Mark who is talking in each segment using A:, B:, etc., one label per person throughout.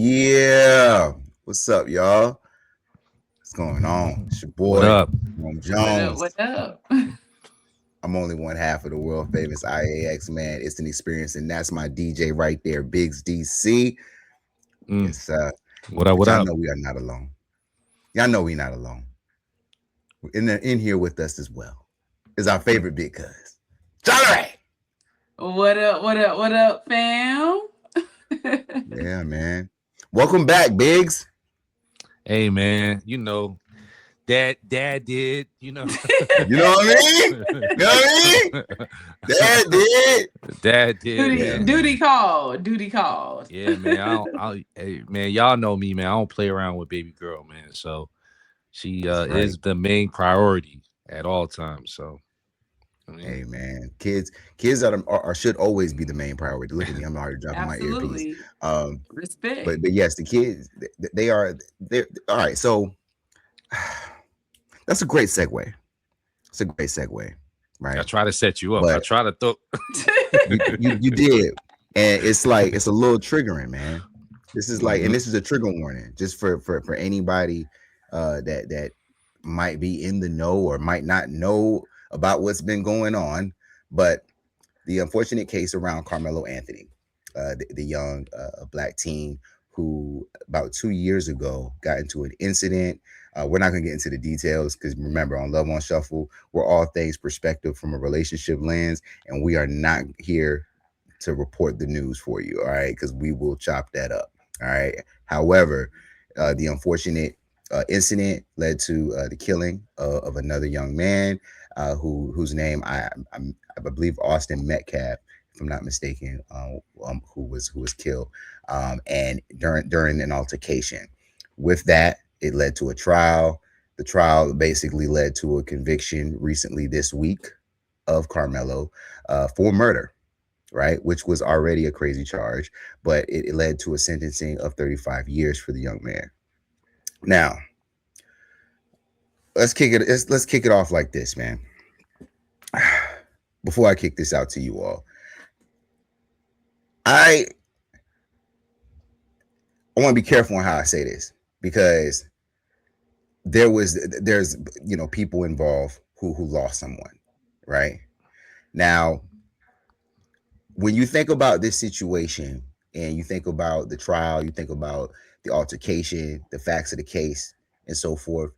A: Yeah. What's up, y'all? What's going on? It's your
B: What
A: boy,
B: up?
A: Rome
C: What up? What
A: Jones.
C: up?
A: I'm only one half of the world famous IAX man. It's an experience, and that's my DJ right there, Biggs DC.
B: Mm.
A: Yes,
B: What up?
A: but
B: What
A: y'all
B: up?
A: know we are not alone. Y'all know we're not alone. In here with us as well is our favorite big cuz, Charlie.
C: What up? What up? What up, fam?
A: Yeah, man. Welcome back, Biggs.
B: Hey man, Dad did,
A: You know what I mean? You know what I mean? Dad did.
B: Dad did,
C: duty,
A: Yeah,
B: man.
C: duty
A: man.
C: called. Duty called.
B: Yeah, man. Hey, man, y'all know me, man. I don't play around with baby girl, man. So she
A: That's right.
B: is the main priority at all times. So I mean,
A: Hey man, kids are should always be the main priority. Look at me, I'm already dropping my earpiece.
C: Absolutely.
A: Um,
C: Respect.
A: but yes, the kids they are they're all right. So that's a great segue. It's a great segue,
B: I
A: right?
B: try to set you up. I
A: But
B: try to throw.
A: you did, and it's like it's a little triggering, man. This is like, and
B: Mhm.
A: this is a trigger warning just for anybody that might be in the know or might not know about what's been going on. But the unfortunate case around Karmelo Anthony, the young black teen who about 2 years ago got into an incident. We're not going to get into the details because remember, on Love on Shuffle, we're all things perspective from a relationship lens, and we are not here to report the news for you. All right, because we will chop that up. All right. However, the unfortunate incident led to the killing of another young man whose name I believe Austin Metcalf, if I'm not mistaken, who was killed, and during an altercation. With that, it led to a trial. The trial basically led to a conviction recently this week of Carmelo for murder, right? Which was already a crazy charge, but it led to a sentencing of 35 years for the young man. Now, let's kick it off like this, man. Before I kick this out to you all, I I want to be careful on how I say this because there's people involved who lost someone, right? Now, when you think about this situation and you think about the trial, you think about the altercation, the facts of the case, and so forth.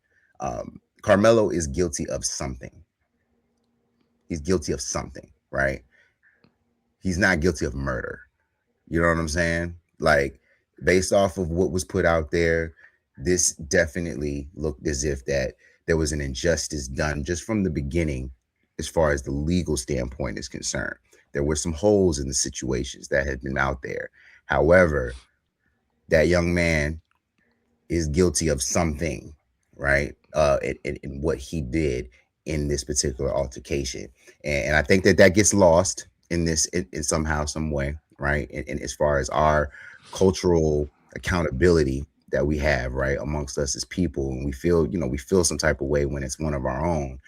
A: Carmelo is guilty of something. He's guilty of something, right? He's not guilty of murder. You know what I'm saying? Like, based off of what was put out there, this definitely looked as if that there was an injustice done just from the beginning, as far as the legal standpoint is concerned. There were some holes in the situations that had been out there. However, that young man is guilty of something, right? In what he did in this particular altercation, and I think that gets lost in this in somehow, some way, right? And as far as our cultural accountability that we have, right, amongst us as people, and we feel some type of way when it's one of our own,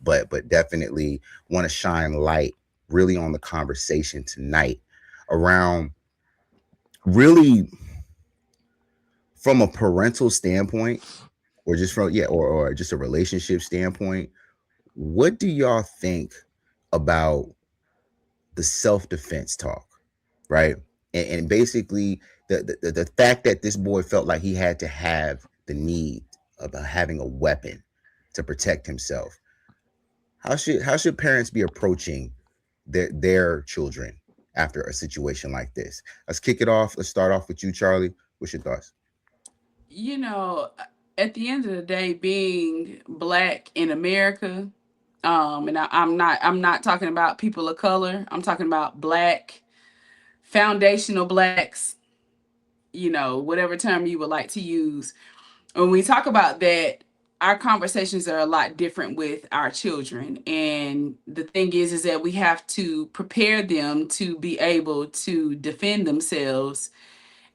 A: but definitely want to shine light really on the conversation tonight around really from a parental standpoint or just from or just a relationship standpoint. What do y'all think about the self-defense talk, right? And basically the fact that this boy felt like he had to have the need of having a weapon to protect himself. How should parents be approaching their children after a situation like this? Let's kick it off. Let's start off with you, Charlie. What's your thoughts?
C: you know, at the end of the day, being black in America, and I'm not talking about people of color. I'm talking about black, foundational blacks. Whatever term you would like to use. When we talk about that, our conversations are a lot different with our children. And the thing is that we have to prepare them to be able to defend themselves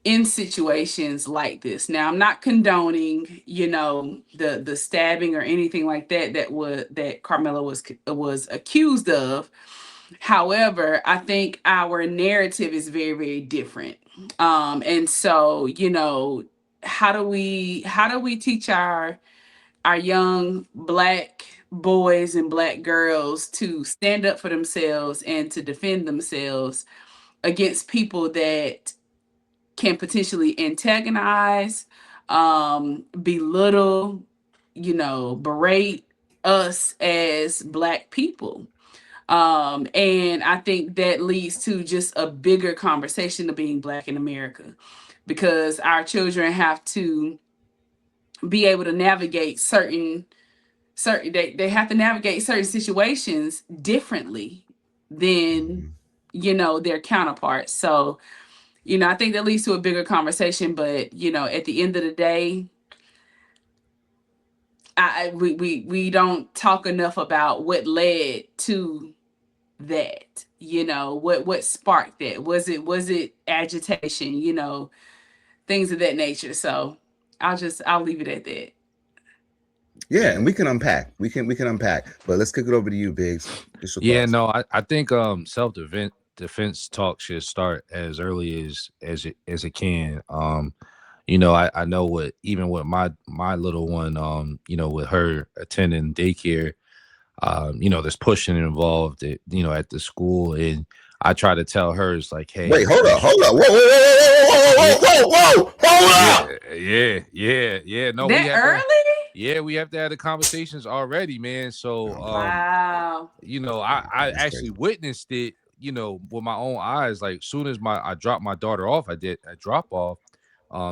C: in situations like this. Now, I'm not condoning, the stabbing or anything like that that Carmelo was accused of. However, I think our narrative is very, very different. And so, how do we teach our young black boys and black girls to stand up for themselves and to defend themselves against people that can potentially antagonize, belittle, berate us as black people. And I think that leads to just a bigger conversation of being black in America, because our children have to be able to navigate they have to navigate certain situations differently than
A: Mhm.
C: their counterparts. So I think that leads to a bigger conversation. But at the end of the day, we don't talk enough about what led to that. What sparked that. Was it agitation, things of that nature. So I'll leave it at that.
A: Yeah,
B: Yeah.
A: and we can unpack. We can unpack. But let's kick it over to you, Biggs. Just your
B: Yeah,
A: thoughts.
B: no, I think self defense talk should start as early as it can. I know what, even with my little one, with her attending daycare, there's pushing involved at the school, and I try to tell her, it's like, hey,
A: Wait, hold up,
B: push.
A: hold up. Whoa, whoa, whoa,
B: Yeah,
A: whoa, whoa, whoa, whoa, whoa, hold up.
B: yeah. No, we
C: That
B: have to.
C: early?
B: Yeah, we have to have the conversations already, man. So,
A: Oh man,
C: Wow.
B: I
A: that's
B: actually
A: crazy.
B: witnessed it, with my own eyes. Like, soon as I dropped my daughter off, I did a drop off.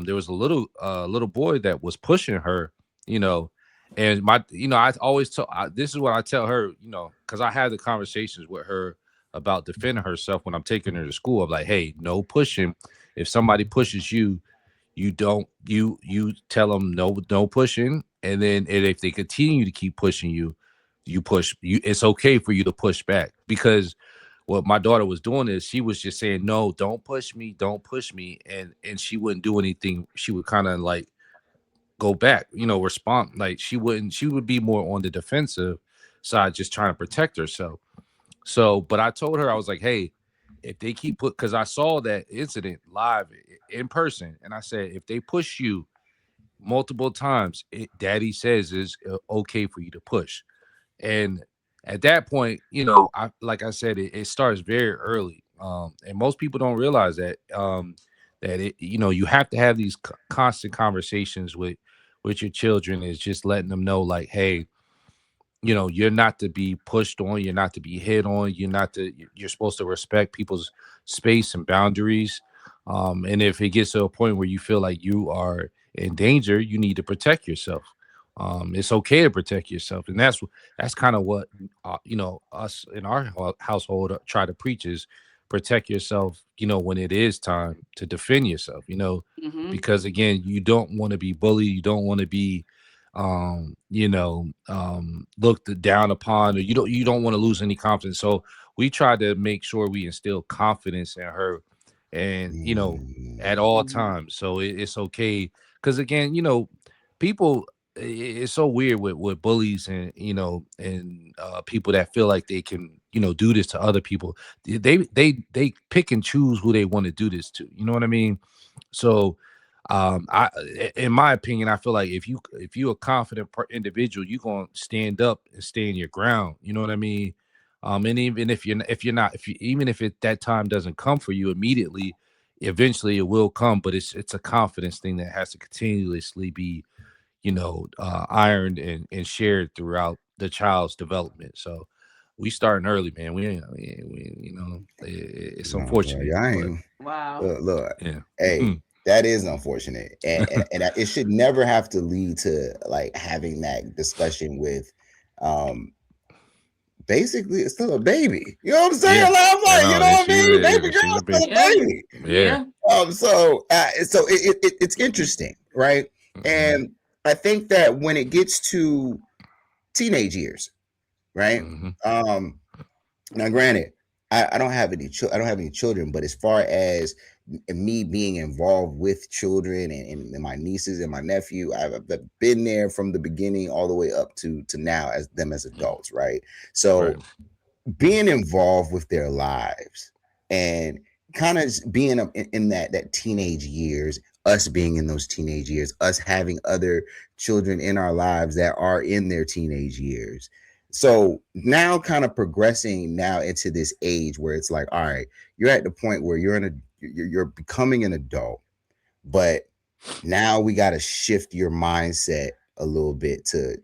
B: There was a little boy that was pushing her, you know, and I always tell, this is what I tell her, because I had the conversations with her about defending herself when I'm taking her to school. I'm like, hey, no pushing. If somebody pushes you, you don't you tell them no pushing, and if they continue to keep pushing you, you push you. It's okay for you to push back, because what my daughter was doing is she was just saying, no, don't push me, and she wouldn't do anything. She would kind of like go back, respond. Like, she would be more on the defensive side, just trying to protect herself. So, but I told her, I was like, hey, if they keep because I saw that incident live in person, and I said, if they push you multiple times, daddy says is okay for you to push. And at that point, I like I said, it starts very early. And most people don't realize that you have to have these constant conversations with your children, is just letting them know, like, hey, you're not to be pushed on, you're not to be hit on, you're supposed to respect people's space and boundaries. And if it gets to a point where you feel like you are in danger, you need to protect yourself. It's okay to protect yourself, and that's kind of what us in our household try to preach, is protect yourself, when it is time to defend yourself,
C: Mm-hmm.
B: because again, you don't want to be bullied, you don't want to be looked down upon, or you don't want to lose any confidence. So we try to make sure we instill confidence in her, and at all
C: Mm-hmm.
B: times. So it's okay, because again, people, it's so weird with bullies, and people that feel like they can do this to other people. They pick and choose who they want to do this to, you know what I mean? So, in my opinion, I feel like if you a confident individual, you're gonna stand up and stay in your ground. You know what I mean? And even if you even if that time doesn't come for you immediately, eventually it will come. But it's a confidence thing that has to continuously be, ironed and shared throughout the child's development. So we starting early, man. It's
A: No, bro,
B: unfortunate,
A: yeah, I
B: but
A: ain't.
C: Wow.
A: Look,
B: yeah.
A: hey, that is unfortunate, and it should never have to lead to like having that discussion with, um, basically it's still a baby. You know what I'm
B: Yeah,
A: saying? Like, I'm
B: I
A: like, you
B: know
A: know
B: that
A: what I
B: she's
A: mean?
B: a
A: Baby
B: yeah, she's
A: girl's
B: a big
A: still a
C: Yeah.
A: baby.
B: yeah.
C: Yeah.
A: So it's interesting, right?
B: Hmm.
A: And I think that when it gets to teenage years, right?
B: Hmm.
A: Um, Now, granted, I don't have I don't have any children, but as far as me being involved with children and my nieces and my nephew, I've been there from the beginning all the way up to now as them as adults, right?
B: Right.
A: So being involved with their lives and kind of being in that teenage years, us being in those teenage years, us having other children in our lives that are in their teenage years. So now kind of progressing now into this age where it's like, all right, you're at the point where you're becoming an adult, but now we got to shift your mindset a little bit to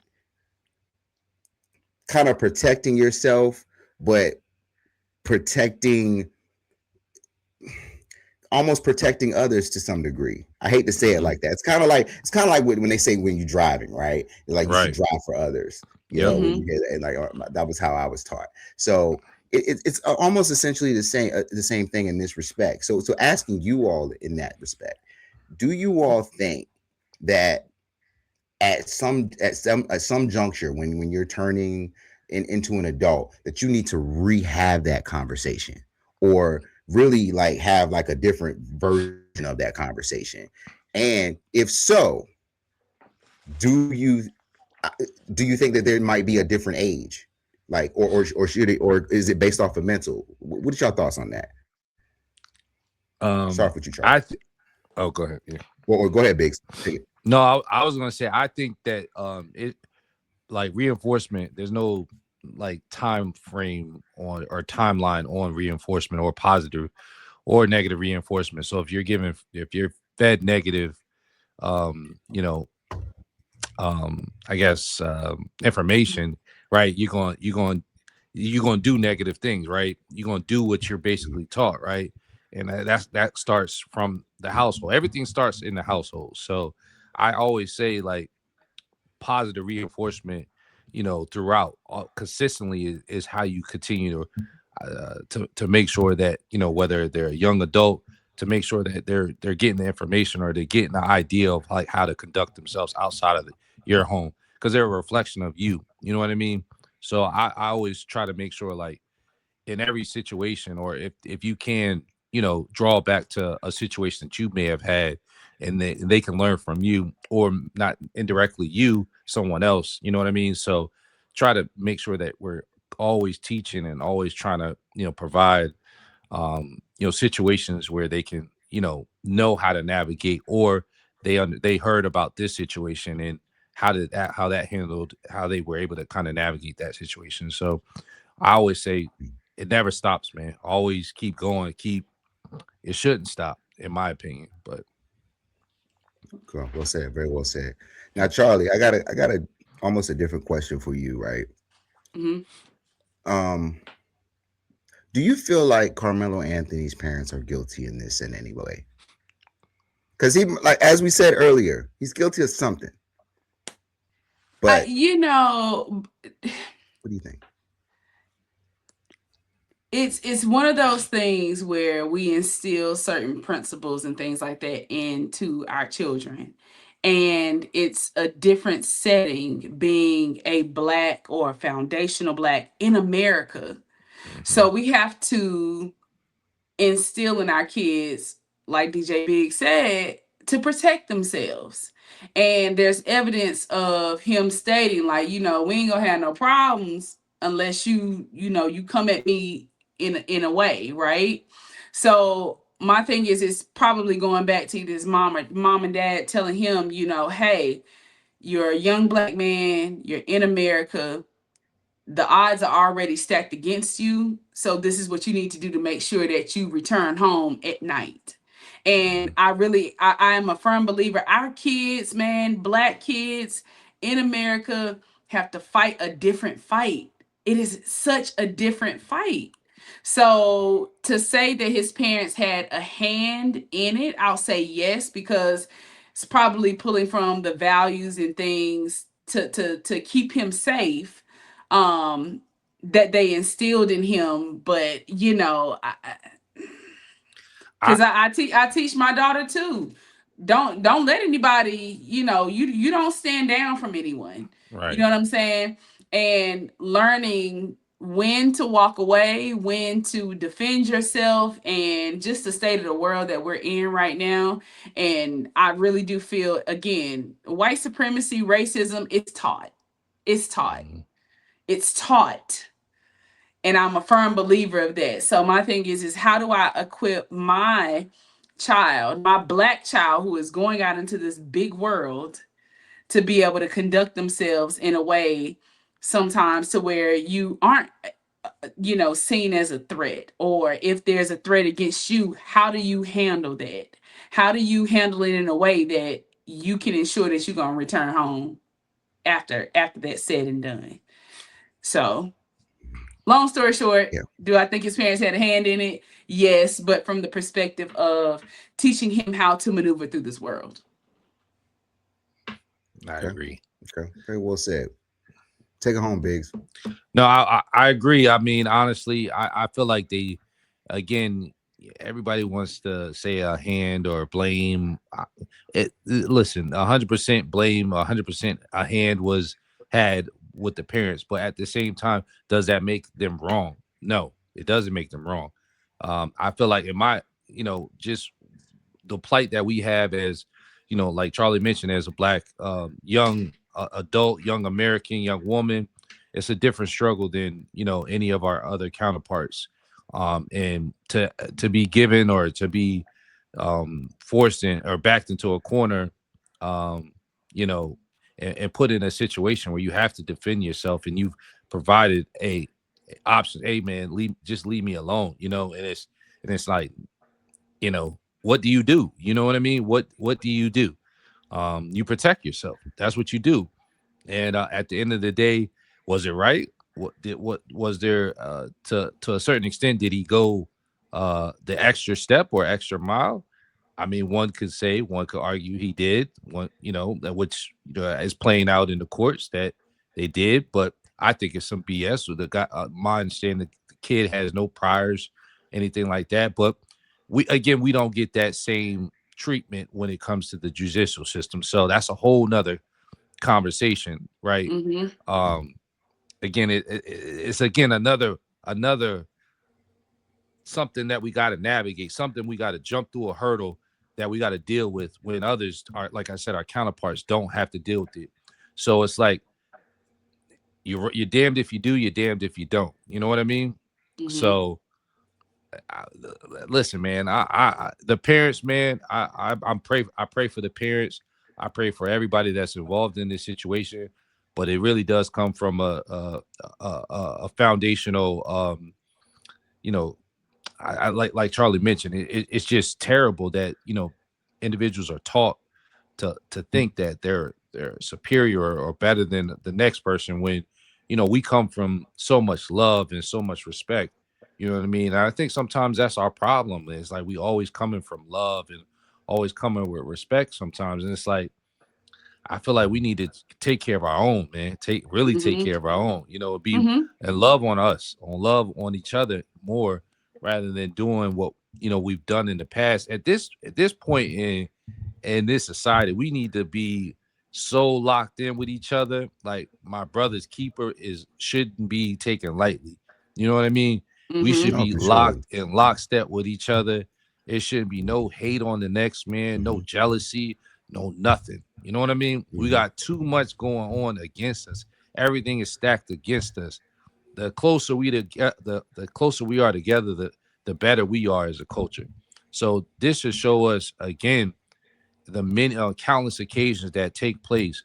A: kind of protecting yourself, but protecting, almost protecting others to some degree. I hate to say it
B: Hmm.
A: like that. It's kind of like when they say when you're driving, right? Like you should
B: Right.
A: drive for others.
B: Yep.
A: When you
C: Mm-hmm.
A: hear that, and like that was how I was taught. So it's almost essentially the same thing in this respect. So asking you all in that respect, do you all think that at some juncture when you're turning into an adult that you need to rehab that conversation, or really like have like a different version of that conversation? And if so, do you do you think that there might be a different age, like, or should it, or is it based off of mental? What are your thoughts on that? Start with you, Charlie.
B: I oh, go ahead. Yeah.
A: Or go ahead, Biggs, take it.
B: No, I was gonna say I think that it like reinforcement. There's no like time frame on or timeline on reinforcement or positive or negative reinforcement. So if you're fed negative, you know, I guess information, right? You're going to do negative things, right? You're going to do what you're basically taught, right? And that starts from the household. Everything starts in the household. So I always say like positive reinforcement, throughout consistently is how you continue to make sure that whether they're a young adult, to make sure that they're getting the information or they're getting the idea of like how to conduct themselves outside of your home, because they're a reflection of you. You know what I mean? So I always try to make sure like in every situation, or if you can draw back to a situation that you may have had, and they can learn from you, or not indirectly you, someone else, you know what I mean? So try to make sure that we're always teaching and always trying to provide situations where they can know how to navigate, or they heard about this situation and how that handled, how they were able to kind of navigate that situation. So I always say it never stops, man. Always keep going. It shouldn't stop, in my opinion. But
A: Cool. Well said. Very well said. Now, Charlie, I got a almost a different question for you, right?
C: Mm-hmm.
A: Um, do you feel like Carmelo Anthony's parents are guilty in this in any way? Because he, like as we said earlier, he's guilty of something. But
C: You know,
A: what do you think?
C: it's one of those things where we instill certain principles and things like that into our children, and it's a different setting being a black or foundational black in America.
B: mhm.
C: So we have to instill in our kids, like DJ Big said, to protect themselves. And there's evidence of him stating, like, we ain't gonna have no problems unless you come at me in a way, right? So my thing is, it's probably going back to his mom and dad telling him, hey, you're a young black man, you're in America, the odds are already stacked against you. So this is what you need to do to make sure that you return home at night. And
A: Mhm.
C: I am a firm believer. Our kids, man, black kids in America have to fight a different fight. It is such a different fight. So to say that his parents had a hand in it, I'll say yes, because it's probably pulling from the values and things to keep him safe, um that they instilled in him. But
B: I
C: because I teach my daughter too, don't let anybody, you don't stand down from anyone. You know
B: right.
C: what I'm saying? And learning when to walk away, when to defend yourself, and just the state of the world that we're in right now. And I really do feel, again, white supremacy, racism, it's taught. It's taught.
B: Mhm.
C: It's taught. And I'm a firm believer of that. So my thing is how do I equip my child, my black child who is going out into this big world, to be able to conduct themselves in a way sometimes to where you aren't, seen as a threat, or if there's a threat against you, how do you handle that? How do you handle it in a way that you can ensure that you're going to return home after that's said and done? So long story short,
A: Yeah.
C: do I think his parents had a hand in it? Yes, but from the perspective of teaching him how to maneuver through this world.
B: I
A: Okay.
B: agree.
A: Okay. Very well said. Take it home, Biggs.
B: No, I agree. I mean, honestly, I feel like again, everybody wants to say a hand or blame. Listen, 100% blame, 100% a hand was had with the parents, but at the same time, does that make them wrong? No, it doesn't make them wrong. I feel like in my, just the plight that we have as, like Charlie mentioned, as a black young adult, young American, young woman, it's a different struggle than any of our other counterparts. And to be given or to be forced in or backed into a corner, um, you know, and put in a situation where you have to defend yourself, and you've provided a option. Hey, man, just leave me alone. And it's like, what do you do? You know what I mean? What do you do? You protect yourself. That's what you do. And at the end of the day, was it right? What was there to a certain extent? Did he go the extra step or extra mile? I mean, one could argue he did. One, which is playing out in the courts that they did. But I think it's some BS. With the guy, my understanding, the kid has no priors, anything like that. But we don't get that same treatment when it comes to the judicial system. So that's a whole nother conversation, right?
C: Mm-hmm.
B: Um, Again, it's again another something that we got to navigate, something we got to jump through a hurdle that we got to deal with when others are, like I said, our counterparts don't have to deal with it. So it's like you're damned if you do, you're damned if you don't. You know what I mean?
C: Mm-hmm.
B: So I, listen, man, the parents, man, I pray for the parents. I pray for everybody that's involved in this situation, but it really does come from a foundational, you know, I like Charlie mentioned, it's just terrible that individuals are taught to think that they're superior or better than the next person when we come from so much love and so much respect. You know what I mean? And I think sometimes that's our problem. Is like we always coming from love and always coming with respect sometimes, and it's like I feel like we need to take care of our own, man. Take
C: Mm-hmm.
B: care of our own. Be
C: Mm-hmm.
B: and love on us, on love on each other more, rather than doing what we've done in the past. At this point in this society, we need to be so locked in with each other. Like my brother's keeper shouldn't be taken lightly. You know what I mean? We should
C: Mm-hmm.
A: Oh,
B: be
A: for sure.
B: locked in lockstep with each other. It shouldn't be no hate on the next man, no
A: Hmm.
B: jealousy, no nothing. You know what I mean? We
A: Hmm.
B: got too much going on against us. Everything is stacked against us. The closer we are together, the better we are as a culture. So this should show us again the many countless occasions that take place,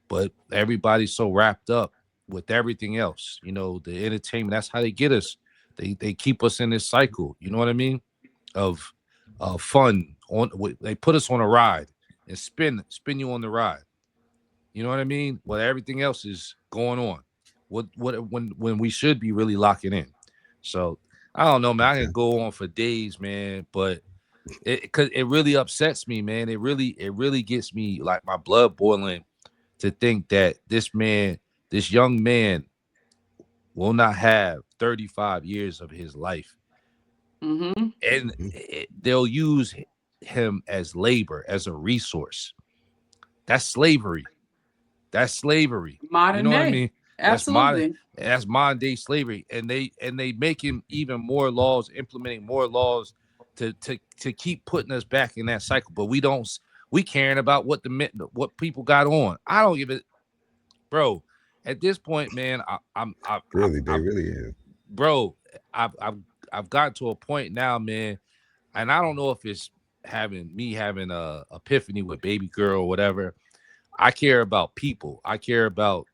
B: but everybody's so wrapped up with everything else. The entertainment. That's how they get us. They keep us in this cycle. You know what I mean? Of fun. They put us on a ride and spin you on the ride. You know what I mean? While everything else is going on. When we should be really locking in. So I don't know, man. I
A: Okay.
B: can go on for days, man, but cause it really upsets me, man. It really gets me like my blood boiling to think that this young man will not have 35 years of his life.
C: Mm-hmm.
B: And
A: Hmm.
B: they'll use him as labor, as a resource. That's slavery. That's slavery. You
C: Modern
B: know what I
C: day.
B: mean? That's modern
C: Absolutely.
B: that's modern day slavery. And they making even more laws, implementing more laws to keep putting us back in that cycle. But we caring about what people got on. I don't give it, bro. At this point, man,
A: Really, they really is.
B: bro, I've I've I've gotten to a point now, man, and I don't know if it's having a epiphany with baby girl or whatever. I care about people. I care about,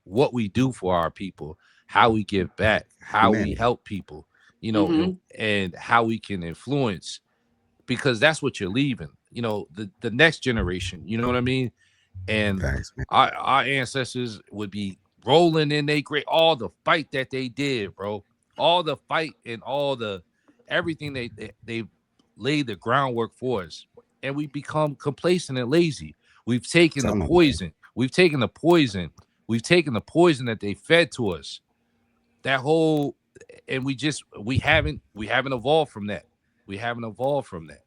B: what we do for our people, how we give back, how we
A: Humanity.
B: help people,
C: Mm-hmm.
B: and how we can influence, because that's what you're leaving, the next generation, you know what I mean? And
A: Facts, man.
B: our ancestors would be rolling in they great, all the fight that they did, bro, all the fight and all the everything they laid the groundwork for us, and we become complacent and lazy. We've taken the
A: Tell them, bro.
B: poison. We've taken the poison. We've taken the poison that they fed to us. That whole, and we haven't evolved from that. We haven't evolved from that.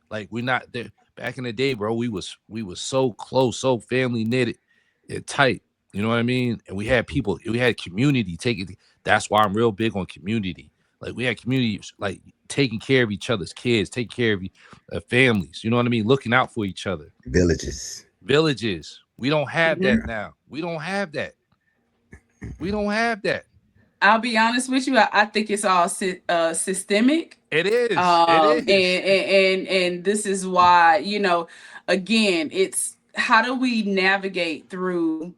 B: Like, we're not there. Back in the day, bro, we was so close, so family knitted and tight. You know what I mean? And we had people, we had community taking. That's why I'm real big on community. Like, we had community, like, taking care of each other's kids, taking care of families. You know what I mean? Looking out for each other.
A: Villages.
B: Villages. We don't have
C: Mm-hmm.
B: that
A: Yeah.
B: now. We don't have that. We don't have that.
C: I'll be honest with you. I think it's all systemic.
B: It is. It is.
C: And this is why, again, it's how do we navigate through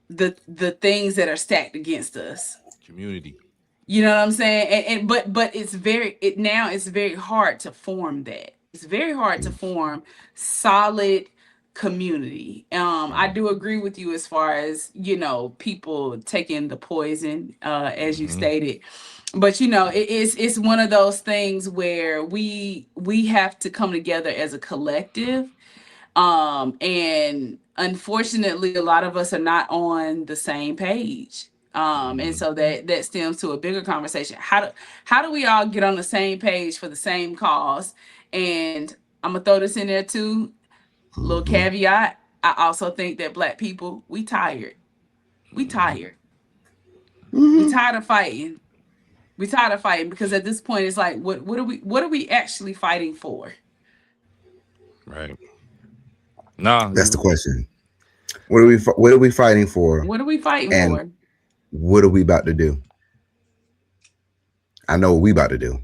C: the things that are stacked against us.
B: Community.
C: You know what I'm saying? But it's very hard to form that. It's very hard to form solid community. I do agree with you as far as, people taking the poison, as you
B: Mm-hmm.
C: stated. But it's one of those things where we have to come together as a collective, and unfortunately a lot of us are not on the same page. And
B: Mm-hmm.
C: so that stems to a bigger conversation. How do we all get on the same page for the same cause? And I'm gonna throw this in there too, little
A: Mm-hmm.
C: caveat. I also think that black people, we tired. We
B: Mm-hmm.
C: tired. We
A: Mm-hmm.
C: tired of fighting. We tired of fighting because at this point it's like, what are we actually fighting for?
B: Right. Nah.
A: That's the question. What are we fighting for,
C: What are we fighting
A: and
C: for?
A: what are we about to do? I know what we about to do.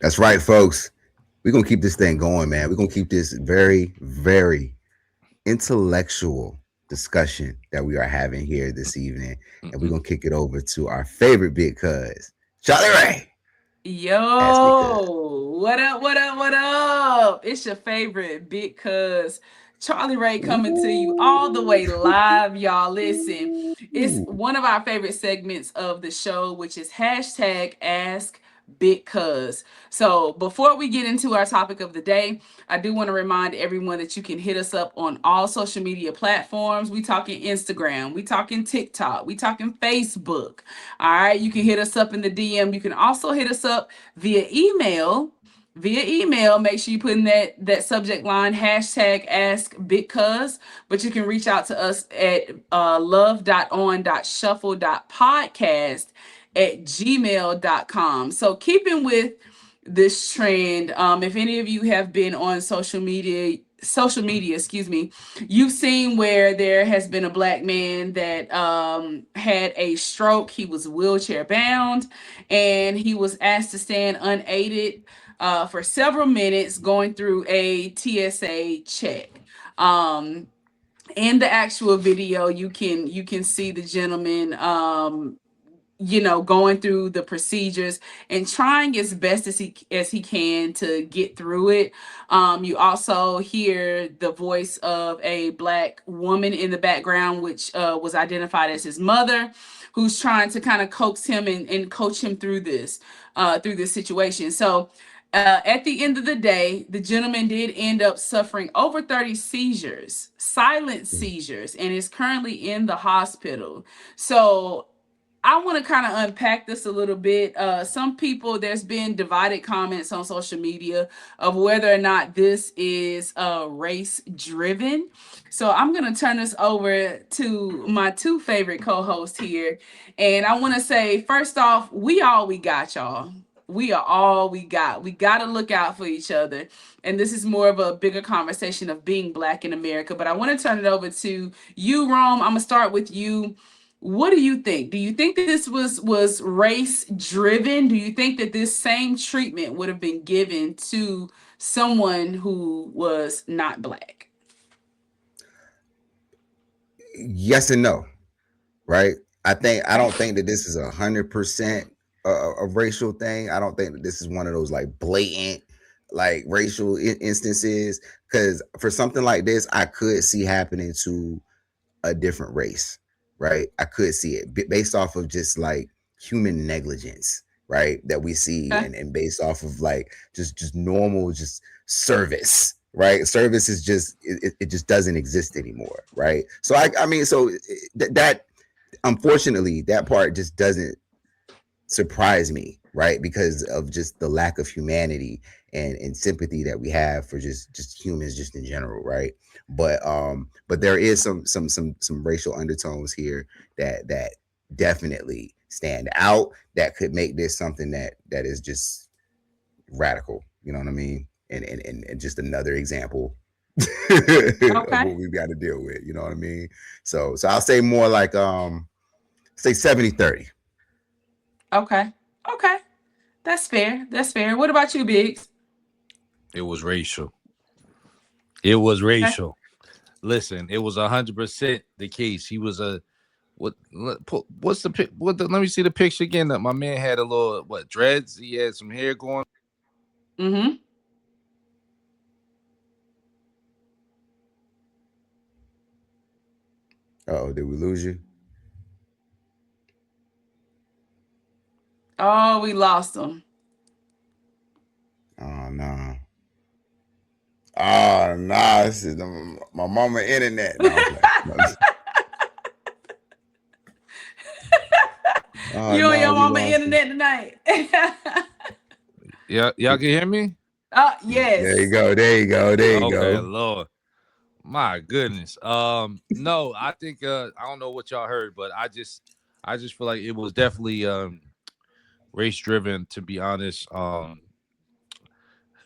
A: That's right, folks. We're gonna keep this thing going, man. We're gonna keep this very, very intellectual discussion that we are having here this evening, and we're
B: Mm-mm.
A: gonna kick it over to our favorite big cuz, Charlie Ray. Ask me cuz.
C: Yo, what up, what up, what up? It's your favorite big cuz Charlie Ray coming to you all the way live, y'all. Listen, it's
A: Ooh.
C: one of our favorite segments of the show, which is hashtag Ask Big Cuz. So before we get into our topic of the day, I do want to remind everyone that you can hit us up on all social media platforms. We talking Instagram, we talking TikTok, we talking Facebook. All right, you can hit us up in the DM. You can also hit us up via email. Via email, make sure you put in that subject line hashtag ask big cuz. But you can reach out to us at love.on.shuffle.podcast at gmail.com. So keeping with this trend, if any of you have been on social media, excuse me, you've seen where there has been a black man that had a stroke. He was wheelchair bound, and he was asked to stand unaided for several minutes going through a TSA check. Um, in the actual video, you can see the gentleman, going through the procedures and trying as best as he can to get through it. You also hear the voice of a black woman in the background, which was identified as his mother, who's trying to kind of coax him and coach him through this situation. So at the end of the day, the gentleman did end up suffering over 30 seizures, silent seizures, and is currently in the hospital. So I want to kind of unpack this a little bit. Some people, there's been divided comments on social media of whether or not this is race driven. So I'm going to turn this over to my two favorite co hosts here. And I want to say, first off, we got, y'all. We are all we got. We got to look out for each other. And this is more of a bigger conversation of being black in America. But I want to turn it over to you, Rome. I'm gonna start with you. What do you think? Do you think this was race driven? Do you think that this same treatment would have been given to someone who was not black?
A: Yes and no, right? I don't think that this is 100% a racial thing. I don't think that this is one of those like blatant like racial instances, because for something like this, I could see happening to a different race, right? I could see it based off of just like human negligence, right? That we see,
C: Okay.
A: and based off of like just normal just service, right? Service is just it just doesn't exist anymore, right? So I mean, so that unfortunately that part just doesn't surprise me, right? Because of just the lack of humanity and sympathy that we have for just humans just in general, right? But there is some racial undertones here that definitely stand out, that could make this something that is just radical, you know what I mean? And just another example of
C: Okay.
A: what we've got to deal with, you know what I mean? So I'll say more like say 70-30.
C: Okay. Okay. That's fair. That's fair. What about you, Biggs?
B: It was racial. It was
C: Okay.
B: racial. Listen, it was 100% the case. He was a what's the let me see the picture again. That my man had a little what dreads. He had some hair going.
C: Mm-hmm.
A: Oh, did we lose you?
C: Oh, we lost them.
A: Oh no. Oh no, this is my mama internet. No, I'm playing. No, oh
C: You and
A: no,
C: your
A: we
C: mama
A: lost him.
C: internet tonight.
B: Yeah, y'all can hear me.
A: There you
C: Yes.
A: go. There you go. There you
B: Okay,
A: go.
B: Lord, my goodness. No, I think I don't know what y'all heard, but I just feel like it was definitely race driven. To be honest,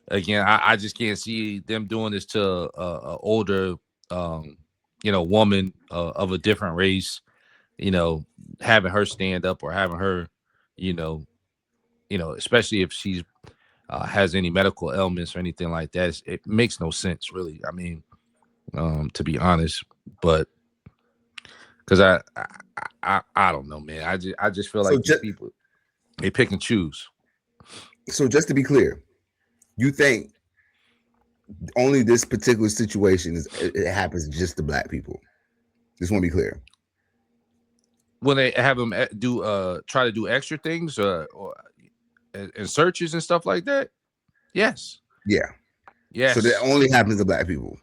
B: again, I just can't see them doing this to a older, um, woman of a different race. You know, having her stand up or having her, you know, especially if she's has any medical ailments or anything like that, it makes no sense, really. I mean, to be honest, but because I don't know, man. I just feel
A: So
B: like these
A: just
B: people they pick and choose.
A: so just to be clear, you think only this particular situation is it happens just to black people? Just want to be clear.
B: When they have them do try to do extra things or and searches and stuff like that. Yes,
A: Yeah. So that
B: yes.
A: only happens to black people.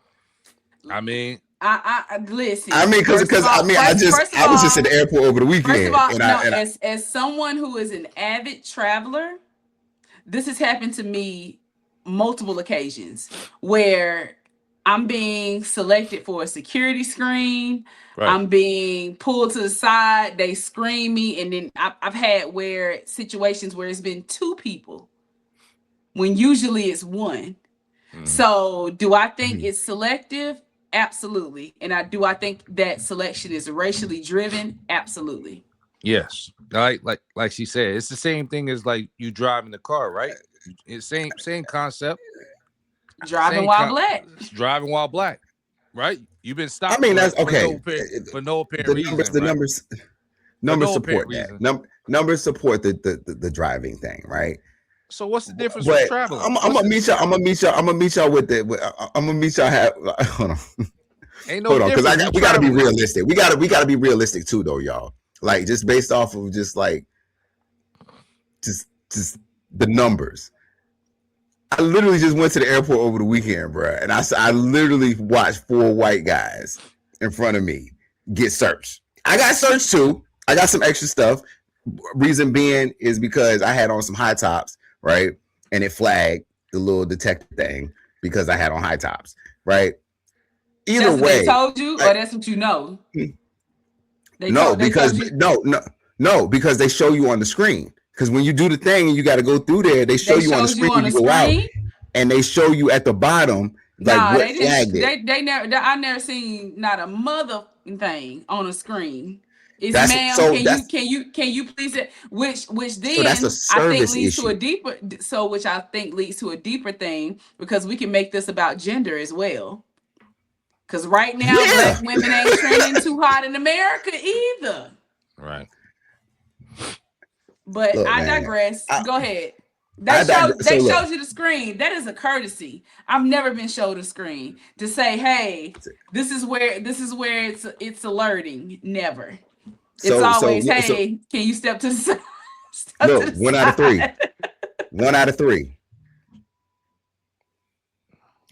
B: I mean,
C: I
A: I
C: listen.
A: mean, because I mean,
C: First of
A: I was just at
C: all,
A: the airport over the
C: first of
A: weekend,
C: all,
A: and
C: no.
A: I
C: As someone who is an avid traveler, this has happened to me multiple occasions where I'm being selected for a security screen.
B: right.
C: I'm being pulled to the side. They screen me, and then I've had where situations where it's been two people when usually it's one.
B: Mhm.
C: So, do I think
A: Mhm.
C: it's selective? Absolutely. And I think that selection is racially driven? Absolutely.
B: Yes, like she said, it's the same thing as like you driving the car, right? It's same concept,
C: Driving
B: same
C: while black.
B: driving while black, right? You've been
A: I
B: stopped
A: mean,
B: for
A: that's okay.
B: for no apparent
A: The numbers,
B: reason, right? For
A: numbers
B: no apparent
A: support that.
B: reason.
A: Numbers support the driving thing, right?
B: So what's the difference with
A: But
B: traveling?
A: I'm
B: What's
A: gonna
B: the
A: meet y'all. I'm gonna meet y'all with the. I'm gonna meet y'all. Hold on,
B: ain't no
A: hold on, because
B: difference. We
A: we got to be
B: traveling.
A: realistic. We got to be realistic too, though, y'all. Like just based off of just like just the numbers. I literally just went to the airport over the weekend, bro, and I literally watched four white guys in front of me get searched. I got searched too. I got some extra stuff. Reason being is because I had on some high tops, right? And it flagged the little detector thing because I had on high tops, right? Either
C: That's what they
A: way,
C: told you, or
A: like,
C: that's what you know.
A: no,
C: They
A: because
C: told you.
A: no, because they show you on the screen. Because when you do the thing and you got to go through there, they show
C: They
A: you on the
C: showed you
A: screen
C: on
A: when
C: the
A: you go out,
C: screen.
A: and they show you at the bottom like
C: Nah,
A: what
C: they
A: flagged
C: didn't.
A: it.
C: They never. I never seen not a mother thing on a screen. It's
A: That's
C: ma'am.
A: so that's
C: Can you please it? Which
A: so that's a
C: then I think
A: service
C: leads to a
A: issue.
C: deeper. So which I think leads to a deeper thing because we can make this about gender as well. Because right now,
A: Yeah.
C: black women ain't trending too hot in America either.
B: Right.
C: But
A: Look,
C: I
A: man.
C: digress.
A: I,
C: Go ahead.
A: I digress. So
C: They
A: look,
C: showed you the screen. That is a courtesy. I've never been showed a screen to say, "Hey, this is where it's alerting." Never. It's always,
A: so
C: "Hey, can you step to the side?" Step to
A: look,
C: the
A: 1 out of 3.
C: side.
A: 1 out of 3.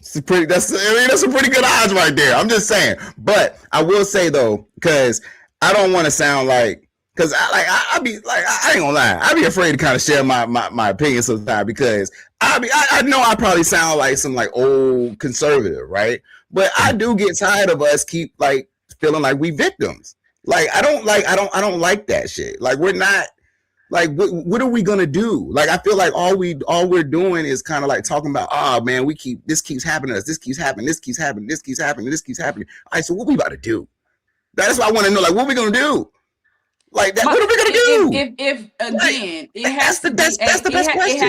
A: That's a pretty good odds right there. I'm just saying. But I will say though, because I don't want to sound like, because I be like, I ain't gonna lie, I be afraid to kind of share my opinion sometimes, because I know I probably sound like some like old conservative, right? But I do get tired of us keep like feeling like we victims. Like I don't like that shit. Like we're not, like what are we gonna do? Like I feel like all we're doing is kind of like talking about, oh man, this keeps happening to us, this keeps happening, this keeps happening, this keeps happening, this keeps happening. All right, so what we about to do? That's what I want to know. Like what we gonna do? Like that,
C: My,
A: what are we gonna do?
C: if
A: Like
C: again, it has to be
A: that's the best question.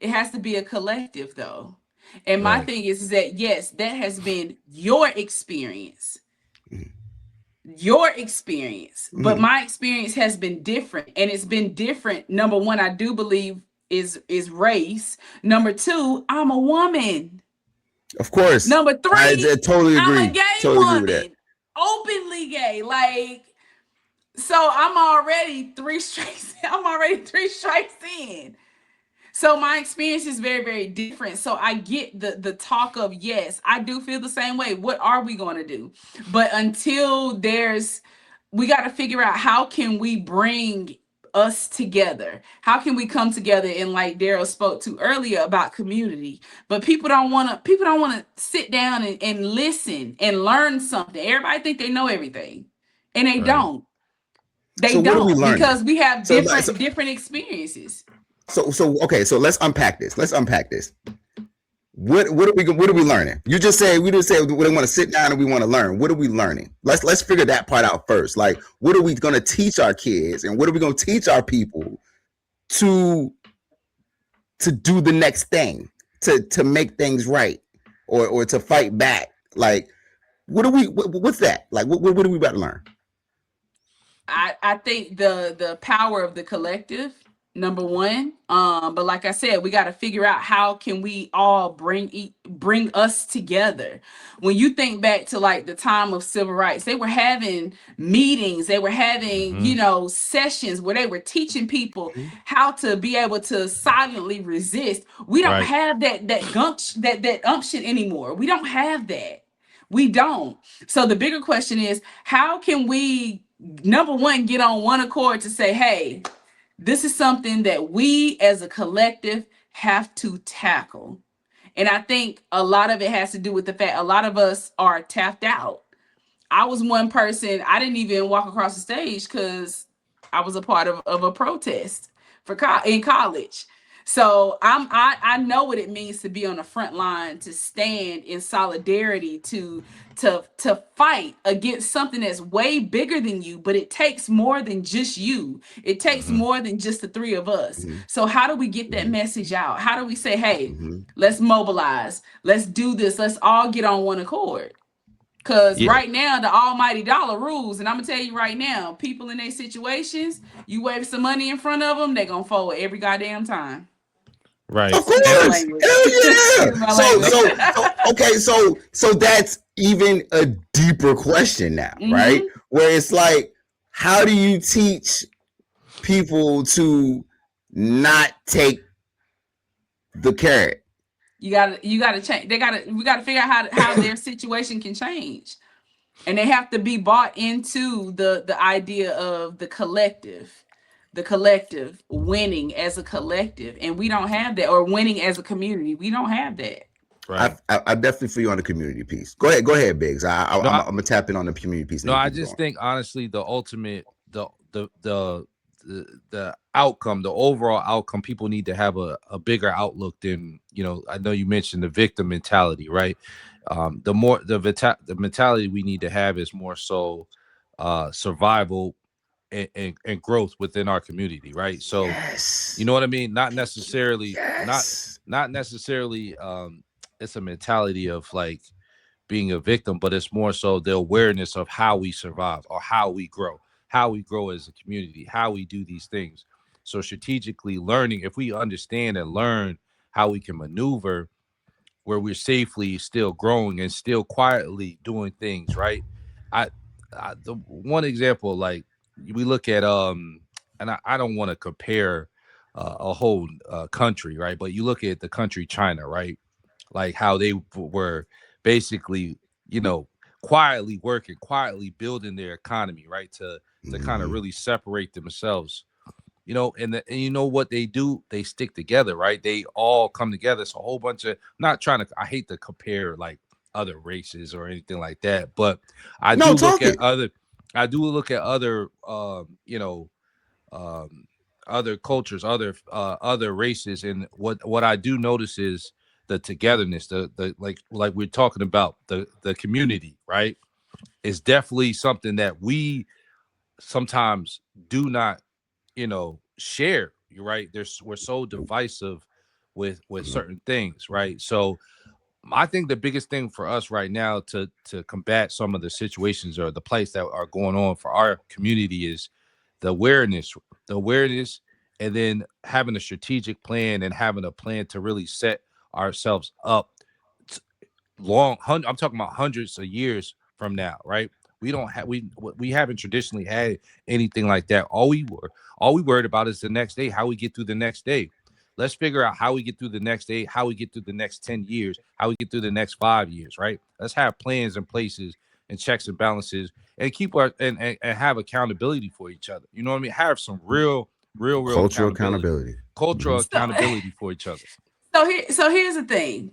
C: it has to be a collective though. And my
B: Right.
C: thing is that yes, that has been your experience.
A: Mhm.
C: But
A: Mhm.
C: my experience has been different, and it's been different. Number one, I do believe is race. Number two, I'm a woman.
A: Of course,
C: Number
A: I
C: three,
A: totally
C: I'm a
A: agree.
C: gay
A: Totally agree with that.
C: woman, openly gay. Like, so I'm already three strikes. I'm already three strikes in. So my experience is very, very different. So I get the talk of, yes, I do feel the same way. What are we going to do? But until we got to figure out how can we bring us together? How can we come together? And like Daryl spoke to earlier about community, but people don't want to sit down and listen and learn something. Everybody think they know everything, and they
B: Right.
C: don't. They
A: So what are we
C: don't,
A: learning?
C: because we have
A: So like,
C: different experiences.
A: so okay. So let's unpack this. Let's unpack this. What are we learning? You just say we just say we want to sit down and we want to learn. What are we learning? Let's figure that part out first. Like, what are we going to teach our kids, and what are we going to teach our people to do the next thing, to make things right, or to fight back? Like, what's that? Like, what are we about to learn?
C: I think the power of the collective, number one. But like I said, we got to figure out how can we all bring us together. When you think back to like the time of civil rights, they were having meetings, they were having,
B: Mm-hmm.
C: sessions where they were teaching people how to be able to silently resist. We don't
B: Right.
C: have that umption anymore. We don't have that. We don't. So the bigger question is, how can we, number one, get on one accord to say, hey, this is something that we as a collective have to tackle. And I think a lot of it has to do with the fact a lot of us are tapped out. I was one person, I didn't even walk across the stage because I was a part of a protest in college. So I know what it means to be on the front line, to stand in solidarity, to fight against something that's way bigger than you, but it takes more than just you. It takes
B: Mm-hmm.
C: more than just the three of us.
A: Mm-hmm.
C: So how do we get that
A: Mm-hmm.
C: message out? How do we say, hey,
A: Mm-hmm.
C: let's mobilize, let's do this, let's all get on one accord? Because
B: Yeah.
C: right now, the almighty dollar rules. And I'm going to tell you right now, people in their situations, you wave some money in front of them, they're going to fold every goddamn time.
B: Right.
A: Of
C: Excuse my
A: course,
C: language.
A: hell yeah.
C: Excuse my language.
A: Okay, so that's even a deeper question now, right?
C: Mm-hmm.
A: Where it's like, how do you teach people to not take the carrot?
C: You gotta change. We gotta figure out how their situation can change. And they have to be bought into the idea of the collective winning as a collective. And we don't have that, or winning as a community. We don't have that.
B: Right.
A: I definitely feel you on the community piece. Go ahead, Biggs. I'm
B: No,
A: gonna tap in on the community piece. And
B: no,
A: then you
B: I
A: keep
B: just
A: going.
B: think honestly, the ultimate, the the outcome, the overall outcome, people need to have a bigger outlook than, I know you mentioned the victim mentality, right? The mentality we need to have is more so survival and growth within our community, right? So you
A: Yes.
B: know what I mean? Not necessarily, not
A: Yes.
B: not necessarily it's a mentality of like being a victim, but it's more so the awareness of how we survive or how we grow as a community, how we do these things. So strategically learning, if we understand and learn how we can maneuver where we're safely still growing and still quietly doing things, right? I, the one example, like we look at and I don't want to compare a whole country, right? But you look at the country China, right? Like how they were basically, you know, quietly working, quietly building their economy, right? To kind of
A: Mm-hmm.
B: really separate themselves, and you know what they do? They stick together, right? They all come together. It's a whole bunch of, not trying to, I hate to compare like other races or anything like that, but I
A: No,
B: do look
A: talk
B: at
A: it.
B: other, I do look at other, um, other cultures, other races, and what I do notice is the togetherness, the like we're talking about the community, right? Is definitely something that we sometimes do not, share. You're right. We're so divisive with
A: Mhm.
B: certain things, right? So I think the biggest thing for us right now to combat some of the situations or the plights that are going on for our community is the awareness, the awareness, and then having a strategic plan and having a plan to really set ourselves up I'm talking about hundreds of years from now, right? We don't have we haven't traditionally had anything like that. All we worried about is the next day, how we get through the next day. Let's figure out how we get through the next day, how we get through the next 10 years, how we get through the next 5 years, right? Let's have plans and places and checks and balances and keep our and have accountability for each other. You know what I mean? Have some real
A: Cultural
B: accountability,
A: accountability.
B: cultural
A: Hmm.
C: So
B: accountability for each other.
C: so here's the thing.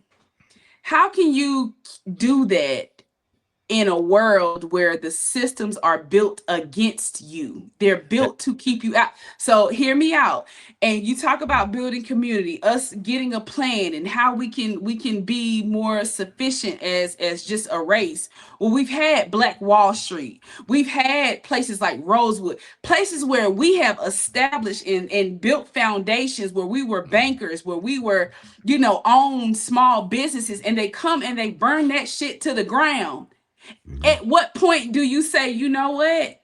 C: How can you do that in a world where the systems are built against you? They're
B: That
C: built to keep you out. So hear me out. And you talk about building community, us getting a plan and how we can be more sufficient as just a race. Well, we've had Black Wall Street. We've had places like Rosewood, places where we have established and built foundations where we were bankers, where we were, owned small businesses, and they come and they burn that shit to the ground.
A: Hmm.
C: At what point do you say, you know what?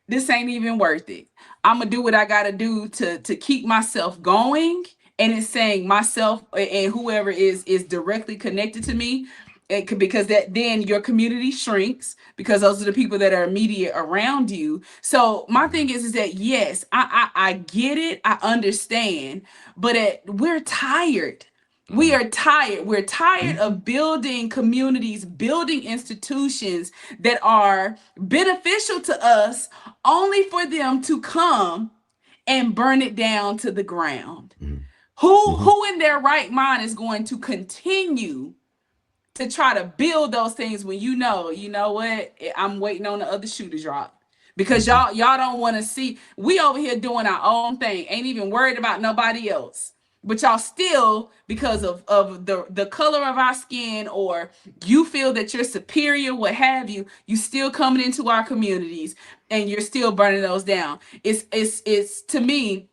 C: This ain't even worth it. I'm gonna do what I gotta do to keep myself going. And it's saying myself and whoever is directly connected to me. Because that then your community shrinks because those are the people that are immediate around you. So my thing is that yes, I get it, I understand, but we're tired. We
B: mhm.
C: are tired. We're tired of building communities, building institutions that are beneficial to us only for them to come and burn it down to the ground.
A: Hmm.
C: Who
A: Hmm.
C: who in their right mind is going to continue to try to build those things when you know what? I'm waiting on the other shoe to drop. Because
A: Hmm.
C: y'all don't want to see we over here doing our own thing, ain't even worried about nobody else. But y'all still, because of the color of our skin, or you feel that you're superior, what have you, you still coming into our communities and you're still burning those down. It's to me,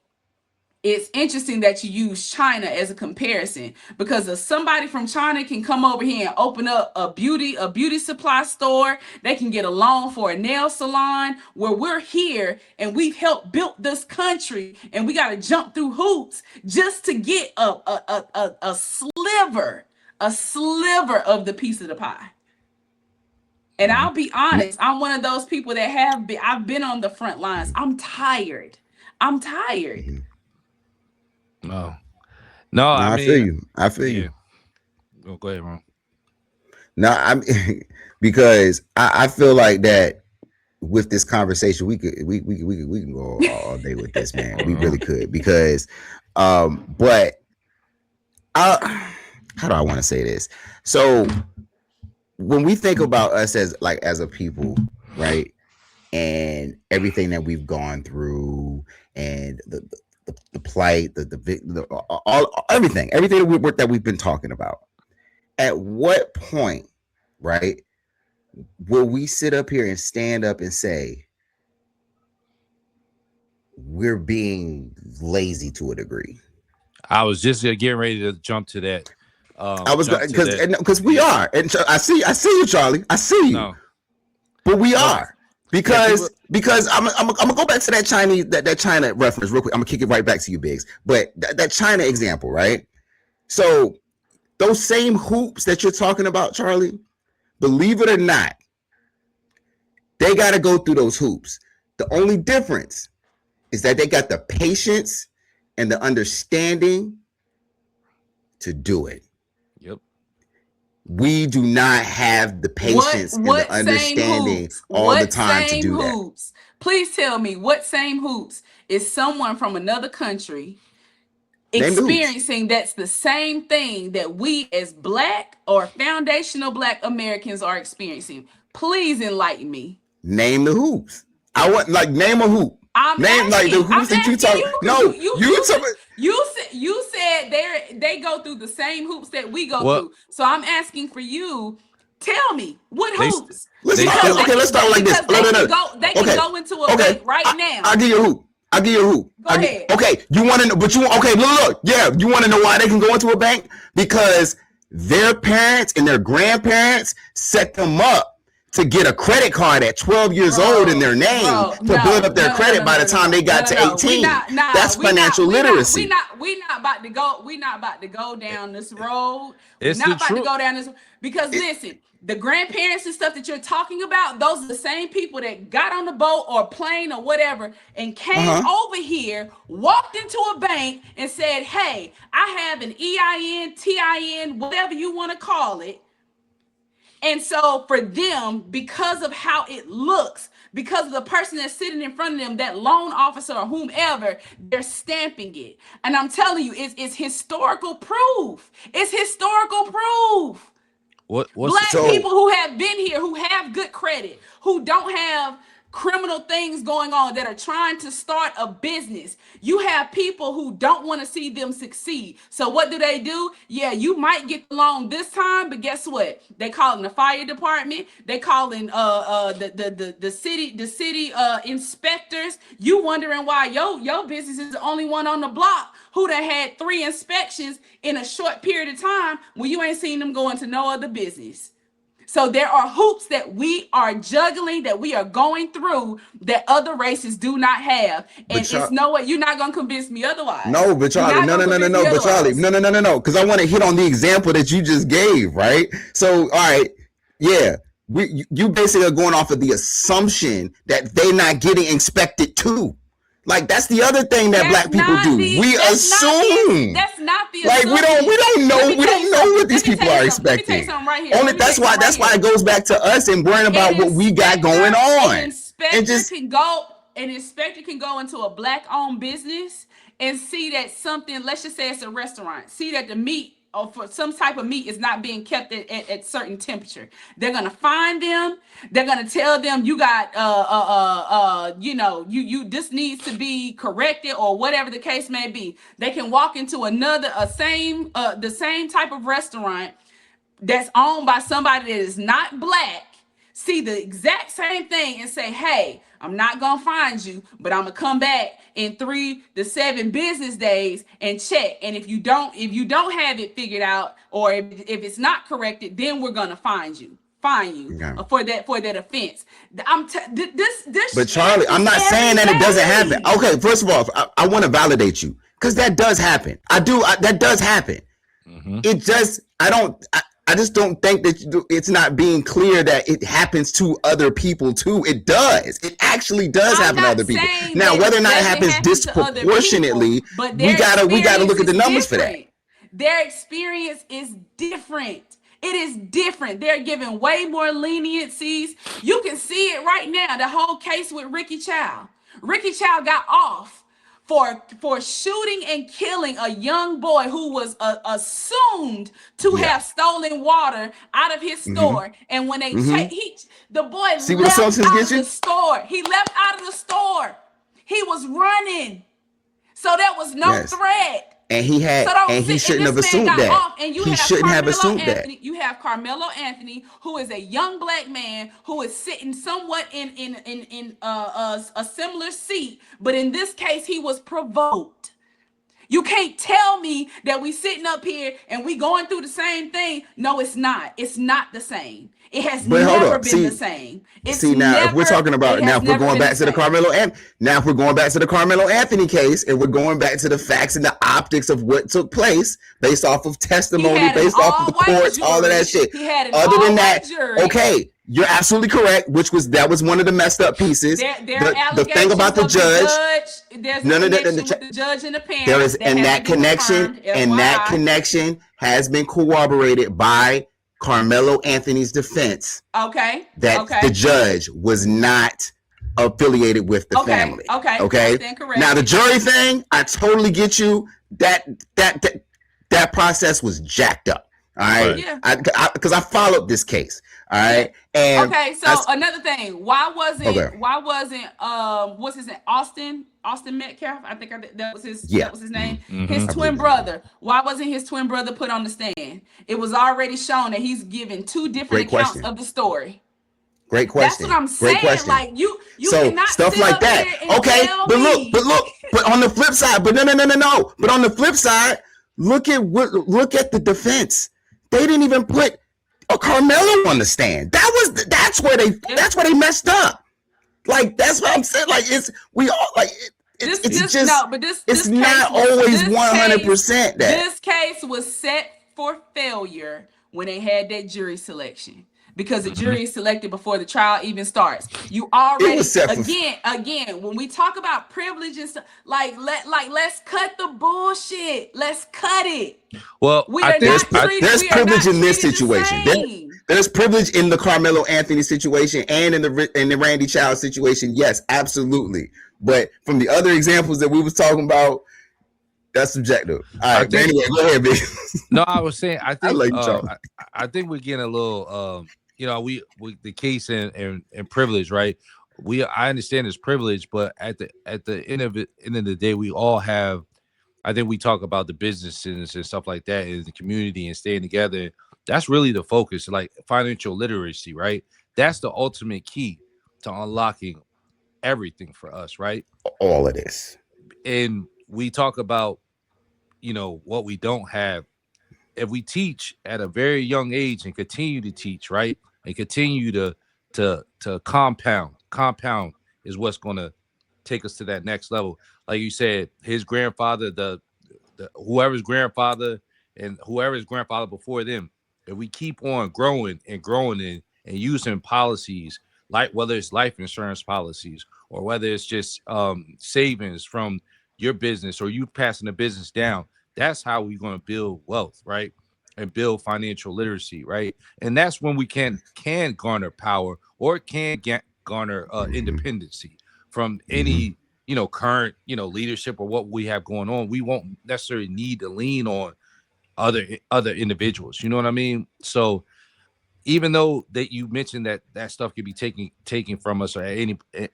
C: it's interesting that you use China as a comparison, because if somebody from China can come over here and open up a beauty supply store, they can get a loan for a nail salon, where we're here and we've helped build this country and we got to jump through hoops just to get a sliver of the piece of the pie. And
B: Mhm.
C: I'll be honest, I'm one of those people that I've been on the front lines. I'm tired. I'm tired.
A: Hmm.
B: No, no,
A: No,
B: I
A: I feel
B: mean,
A: you. I feel
B: yeah.
A: you.
B: Go ahead, Ron.
A: No, I'm because I feel like that with this conversation we can go all day with this, man. We
B: Uh-huh.
A: really could because but I how do I want to say this? So when we think about us as as a people, right? And everything that we've gone through and the plight, the all everything that we've been talking about. At what point, right, will we sit up here and stand up and say we're being lazy to a degree?
B: I was just getting ready to jump to that.
A: I was because we are, and I see you, Charlie. I see you,
B: No,
A: but we
B: no.
A: are because I'm gonna go back to that Chinese that China reference real quick. I'm gonna kick it right back to you, Biggs. But that China example, right? So those same hoops that you're talking about, Charlie, believe it or not, they got to go through those hoops. The only difference is that they got the patience and the understanding to do it.
B: Yep.
A: We do not have the patience and the understanding all the time to do
C: hoops? Please tell me what same hoops is someone from another country experiencing that's the same thing that we as Black or foundational Black Americans are experiencing. Please enlighten me.
A: Name the hoops. I want name a hoop. Name like the hoops that you talk. No,
C: you said they go through the same hoops that we go through. So I'm asking for you. Tell me what hoops.
A: Let's start like this.
C: They can go into a bank right now.
A: I'll give you a hoop.
C: Go ahead.
A: Okay, you want to know, but look. Yeah, you want to know why they can go into a bank? Because their parents and their grandparents set them up to get a credit card at 12 years old in their name to build up their credit by the time they got to 18. That's financial literacy.
C: We're not about to go down this road.
B: It's
C: we're not about to go down this because listen, the grandparents and stuff that you're talking about, those are the same people that got on the boat or plane or whatever and came over here, walked into a bank and said, hey, I have an EIN, TIN, whatever you want to call it. And so for them, because of how it looks, because of the person that's sitting in front of them, that loan officer or whomever, they're stamping it. And I'm telling you, it's historical proof. It's historical proof. Black people who have been here, who have good credit, who don't have criminal things going on, that are trying to start a business. You have people who don't want to see them succeed. So what do? Yeah, you might get the loan this time, but guess what? They calling the fire department. They calling the city inspectors. You wondering why your business is the only one on the block who done had 3 inspections in a short period of time when you ain't seen them go into no other business. So there are hoops that we are juggling, that we are going through, that other races do not have. And it's no way, you're not going to convince me otherwise.
A: No, but Charlie, no. But Charlie, no. Because I want to hit on the example that you just gave, right? So, all right, yeah. You basically are going off of the assumption that they're not getting inspected too. Like that's the other thing that Black people do. We assume.
C: That's not the
A: like we don't know what these people are expecting. Only that's why it goes back to us and worrying about what we got going on.
C: An inspector can go into a Black-owned business and see that something. Let's just say it's a restaurant. See that the meat, or for some type of meat, is not being kept at certain temperature. They're gonna find them. They're gonna tell them you got you this needs to be corrected or whatever the case may be. They can walk into the same type of restaurant that's owned by somebody that is not Black, see the exact same thing and say, hey, I'm not gonna find you, but I'm gonna come back in 3 to 7 business days and check. And if you don't have it figured out, or if it's not corrected, then we're gonna fine you for that offense.
A: But Charlie, I'm not saying that it doesn't happen. Okay, first of all, I want to validate you because that does happen. That does happen. Mm-hmm. It just I just don't think that it's not being clear that it happens to other people too. It does. It actually does happen to other people. Now, whether or not it happens disproportionately, people, we gotta look at the numbers for that.
C: Their experience is different. It is different. They're giving way more leniencies. You can see it right now. The whole case with Ricky Chow. Ricky Chow got off for shooting and killing a young boy who was assumed to have stolen water out of his store. And when they the boy left out of the store. He left out of the store. He was running. So there was no
A: Yes.
C: threat.
A: And he
C: So
A: had,
C: don't
A: and he
C: sit. And
A: shouldn't
C: this
A: have
C: man
A: assumed
C: got
A: that.
C: off. And you
A: He
C: have
A: shouldn't have
C: Carmelo
A: assumed that.
C: Anthony. You have Carmelo Anthony, who is a young black man who is sitting somewhat in a similar seat, but in this case, he was provoked. You can't tell me that we sitting up here and we going through the same thing. No, it's not. It's not the same. It has
A: But hold
C: never
A: up.
C: been the same. It's
A: See now, if we're
C: never.
A: talking
C: It
A: about now,
C: has
A: if we're
C: never
A: going
C: been the
A: back to the
C: same.
A: Now if we're going back to the Carmelo Anthony case, and we're going back to the facts and the optics of what took place based off of
C: He
A: testimony,
C: had an
A: based off of the
C: all-white
A: courts, all of that
C: jury.
A: shit.
C: He had an
A: Other than
C: all-white
A: that,
C: jury.
A: okay, you're absolutely correct. That was one of the messed up pieces.
C: There are
A: The thing
C: allegations
A: about the
C: of
A: judge,
C: There's a
A: none of
C: connection
A: the
C: with the judge and the
A: there
C: parents
A: is,
C: that hasn't been confirmed.
A: and that
C: FYI.
A: connection has been corroborated by Carmelo Anthony's defense
C: Okay.
A: that
C: Okay.
A: the judge was not affiliated with the
C: Okay.
A: family.
C: Okay.
A: Okay.
C: I stand corrected.
A: Now the jury thing, I totally get you. That process was jacked up. All right.
C: Yeah.
A: Because I followed this case. All right. And
C: okay, so another thing, what's his name? Austin Metcalf, I think that was his name.
B: Mm-hmm.
C: His twin brother. Why wasn't his twin brother put on the stand? It was already shown that he's given two different accounts of the story.
A: Great question.
C: That's what I'm saying.
A: Great question.
C: Like you
A: so
C: cannot
A: stuff
C: sit
A: like
C: up
A: that.
C: here and
A: Okay,
C: tell
A: but
C: me.
A: but on the flip side, but no. But on the flip side, look at the defense. They didn't even put Carmelo on the stand. That's where they messed up. Like that's what I'm saying. Like it's not always 100% that.
C: This case was set for failure when they had that jury selection. Because the jury is selected before the trial even starts. You already again when we talk about privilege and stuff, let's cut the bullshit. Let's cut it.
B: Well,
A: there's privilege in this situation. There's privilege in the Carmelo Anthony situation and in the Randy Child situation. Yes, absolutely. But from the other examples that we was talking about, that's subjective. All right, anyway, go ahead, big.
B: No, I was saying, I think
A: I
B: think we're getting a little, we the case and privilege, right? I understand it's privilege, but at the end of the day, we all have. I think we talk about the businesses and stuff like that in the community and staying together. That's really the focus, like financial literacy, right? That's the ultimate key to unlocking everything for us, right?
A: All of this.
B: And we talk about, what we don't have. If we teach at a very young age and continue to teach, right, and continue to compound is what's going to take us to that next level. Like you said, his grandfather, the whoever's grandfather and whoever's grandfather before them, if we keep on growing and using policies, like whether it's life insurance policies or whether it's just savings from your business or you passing the business down, that's how we're going to build wealth, right? And build financial literacy, right? And that's when we can garner power or can garner independency from any current leadership or what we have going on. We won't necessarily need to lean on other individuals. You know what I mean? So even though that you mentioned that stuff could be taken from us or at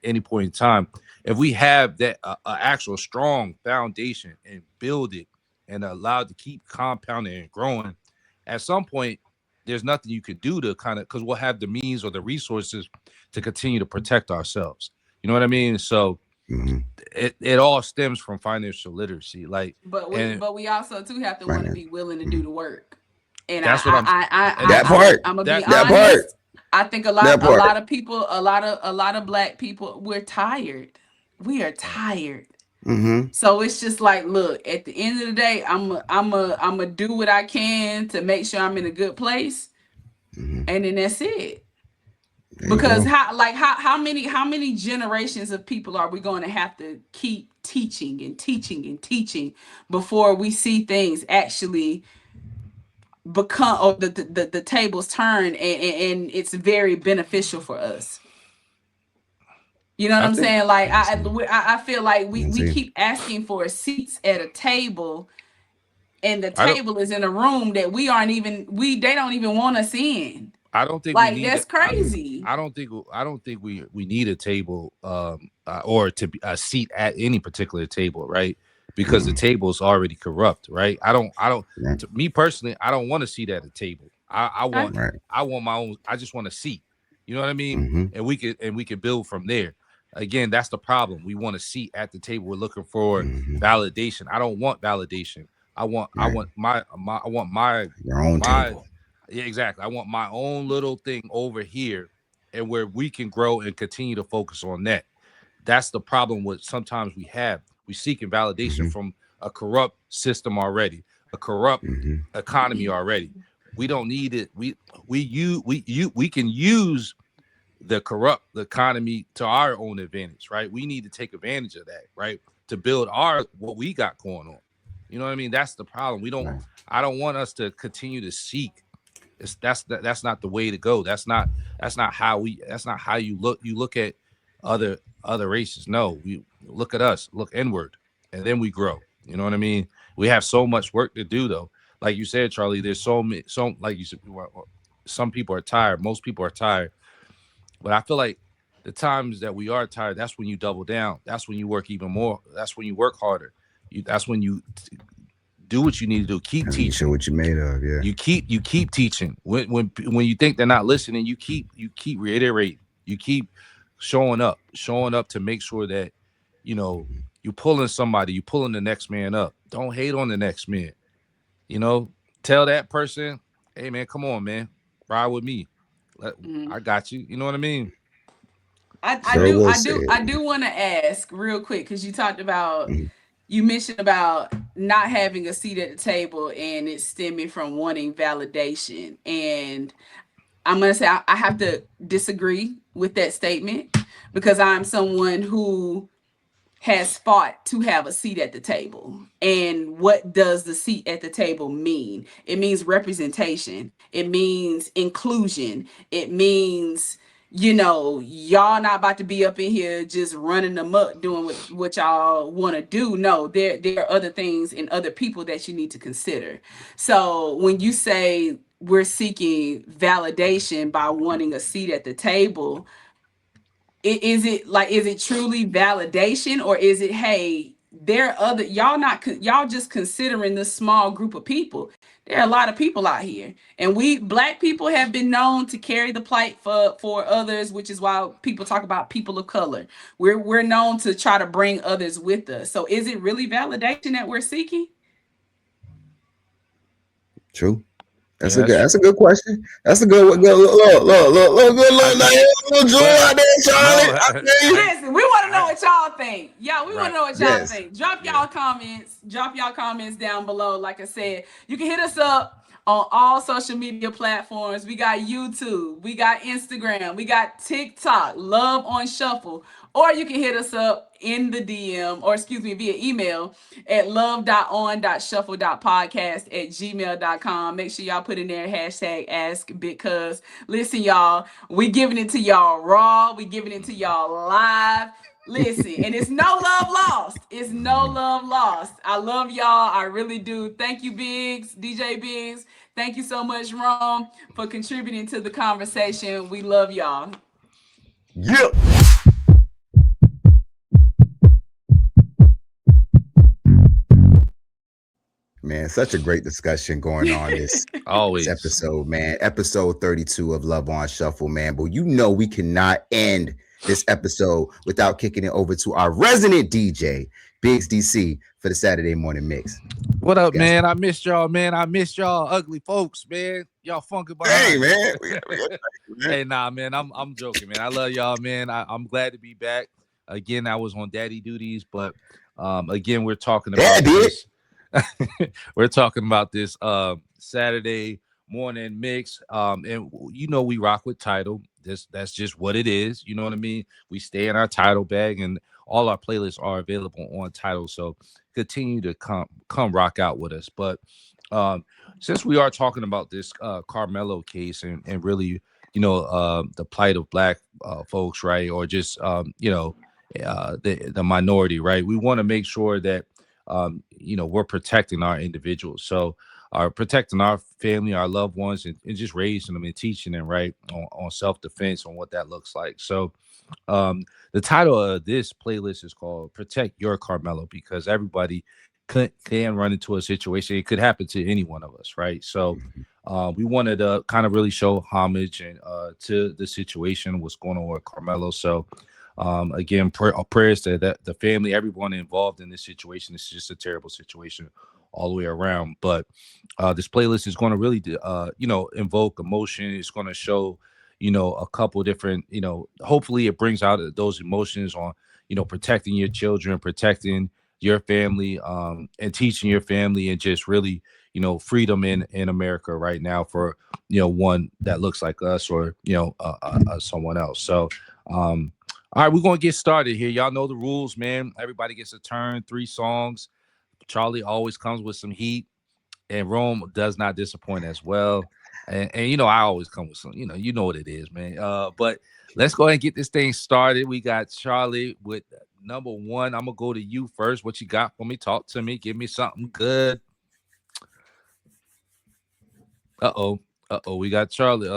B: any point in time, if we have that actual strong foundation and build it and allow it to keep compounding and growing, at some point there's nothing you could do to because we'll have the means or the resources to continue to protect ourselves. You know what I mean? So it all stems from financial literacy.
C: But we also too have to want to be willing to do the work. And
B: that's
C: I'm gonna be honest. I think a lot of people, a lot of black people, we're tired. We are tired. So it's just like, look, at the end of the day, I'm a do what I can to make sure I'm in a good place, and then that's it. Because how many generations of people are we going to have to keep teaching and teaching and teaching before we see things actually become, or the tables turn and it's very beneficial for us? You know what I'm saying? Like I feel like we keep asking for seats at a table, and the table is in a room that they don't even want us in.
B: I don't think
C: that's crazy.
B: I don't think we need a table or to be a seat at any particular table, right? because the table is already corrupt, right?
A: Right.
B: To me personally, I don't want to see that at the table.
C: Okay.
A: Right.
B: I want my own. I just want to see. You know what I mean?
A: Mm-hmm.
B: And we could build from there. Again, that's the problem. We want to see at the table. We're looking for
A: Mm-hmm.
B: validation. I don't want validation. I
A: Right.
B: want I want
A: Your own
B: my
A: table.
B: yeah, exactly. I want my own little thing over here, and where we can grow and continue to focus on that. That's the problem with sometimes we seeking validation
A: Mm-hmm.
B: from a corrupt system already, a corrupt
A: Mm-hmm.
B: economy already. We don't need it. We can use the corrupt economy to our own advantage, right? We need to take advantage of that, right? To build our what we got going on. You know what I mean? That's the problem. We don't
A: Right.
B: I don't want us to continue to seek. That's not the way to go. That's not how you look at other races. No, we look at us, look inward, and then we grow. You know what I mean? We have so much work to do though. Like you said, Charlie, there's so many like you said, some people are tired, most people are tired. But I feel like the times that we are tired, that's when you double down. That's when you work even more. That's when you work harder. That's when you do what you need to do. Keep
A: You show
B: teaching.
A: what you're made of. Yeah.
B: You keep teaching. When you think they're not listening, you keep reiterating. You keep showing up to make sure that you know you pulling somebody, you pulling the next man up. Don't hate on the next man. You know, tell that person, hey man, come on, man, ride with me.
C: Mhm.
B: I got you. You know what I mean?
C: I
A: Very
C: do
A: well
C: I
A: said.
C: do I do want to ask real quick because you talked about
A: Mhm.
C: you mentioned about not having a seat at the table and it's stemming from wanting validation. And I'm gonna say I have to disagree with that statement because I'm someone who has fought to have a seat at the table. And what does the seat at the table mean? It means representation, it means inclusion, it means, y'all not about to be up in here just running amok doing what y'all want to do. No, there are other things and other people that you need to consider. So when you say we're seeking validation by wanting a seat at the table, is it truly validation, or is it, hey, there are other, y'all just considering this small group of people? There are a lot of people out here, and we black people have been known to carry the plight for others, which is why people talk about people of color. We're known to try to bring others with us. So is it really validation that we're seeking?
A: True.
B: Yeah, that's
A: That's a
B: true.
A: good question. That's a good
B: Uh,
A: good good
B: I
A: look. Now,
B: think,
A: little Drew
B: but
A: out there, Charlie.
B: no,
A: I feel you.
C: Listen, we want to know
B: I
C: what y'all think. Yeah, we want to
B: right,
C: know what y'all
A: Yes.
C: think. Drop
B: yeah.
C: y'all comments. Drop y'all comments down below. Like I said, you can hit us up on all social media platforms. We got YouTube, we got Instagram, we got TikTok, Love on Shuffle. Or you can hit us up in the DM, or excuse me, via email at love.on.shuffle.podcast@gmail.com. Make sure y'all put in there hashtag ask because listen, y'all, we giving it to y'all raw, we giving it to y'all live. Listen, and it's no love lost. It's no love lost. I love y'all. I really do. Thank you, Biggs, DJ Biggs. Thank you so much, Rome, for contributing to the conversation. We love y'all.
A: Yep. Man, such a great discussion going on this
B: Always.
A: episode, man. Episode 32 of Love on Shuffle, man. But you know we cannot end this episode without kicking it over to our resident DJ, Biggs DC, for the Saturday morning mix.
B: What up,
A: Guys,
B: man? I missed y'all, man. I missed y'all ugly folks, man. Y'all funky
A: hey
B: behind.
A: man. Man.
B: Hey, nah, man. I'm joking, man. I love y'all, man. I'm glad to be back. Again, I was on daddy duties, but again, we're talking
A: Yeah, I
B: about
A: did.
B: this. We're talking about this Saturday morning mix. And you know we rock with title. That's just what it is. You know what I mean? We stay in our title bag, and all our playlists are available on title. So continue to come rock out with us. But um, since we are talking about this Carmelo case and really, the plight of black folks, right, or just the minority, right, we want to make sure that we're protecting our individuals. So are protecting our family, our loved ones, and just raising them and teaching them right on self-defense, on what that looks like. So um, the title of this playlist is called "Protect Your Carmelo" because everybody can run into a situation. It could happen to any one of us, right? So we wanted to kind of really show homage and to the situation, what's going on with Carmelo. So again, prayers to the family, everyone involved in this situation. It's just a terrible situation all the way around. But this playlist is going to really, invoke emotion. It's going to show, a couple different, hopefully it brings out those emotions on, protecting your children, protecting your family, and teaching your family, and just really, freedom in America right now for, one that looks like us, or, someone else. So, all right, we're gonna get started here. Y'all know the rules, man. Everybody gets a turn, 3 songs. Charlie always comes with some heat, and Rome does not disappoint as well. And I always come with some, you know what it is, man. But let's go ahead and get this thing started. We got Charlie with number one. I'm gonna go to you first. What you got for me? Talk to me. Give me something good. Uh-oh. Uh-oh. We got Charlie.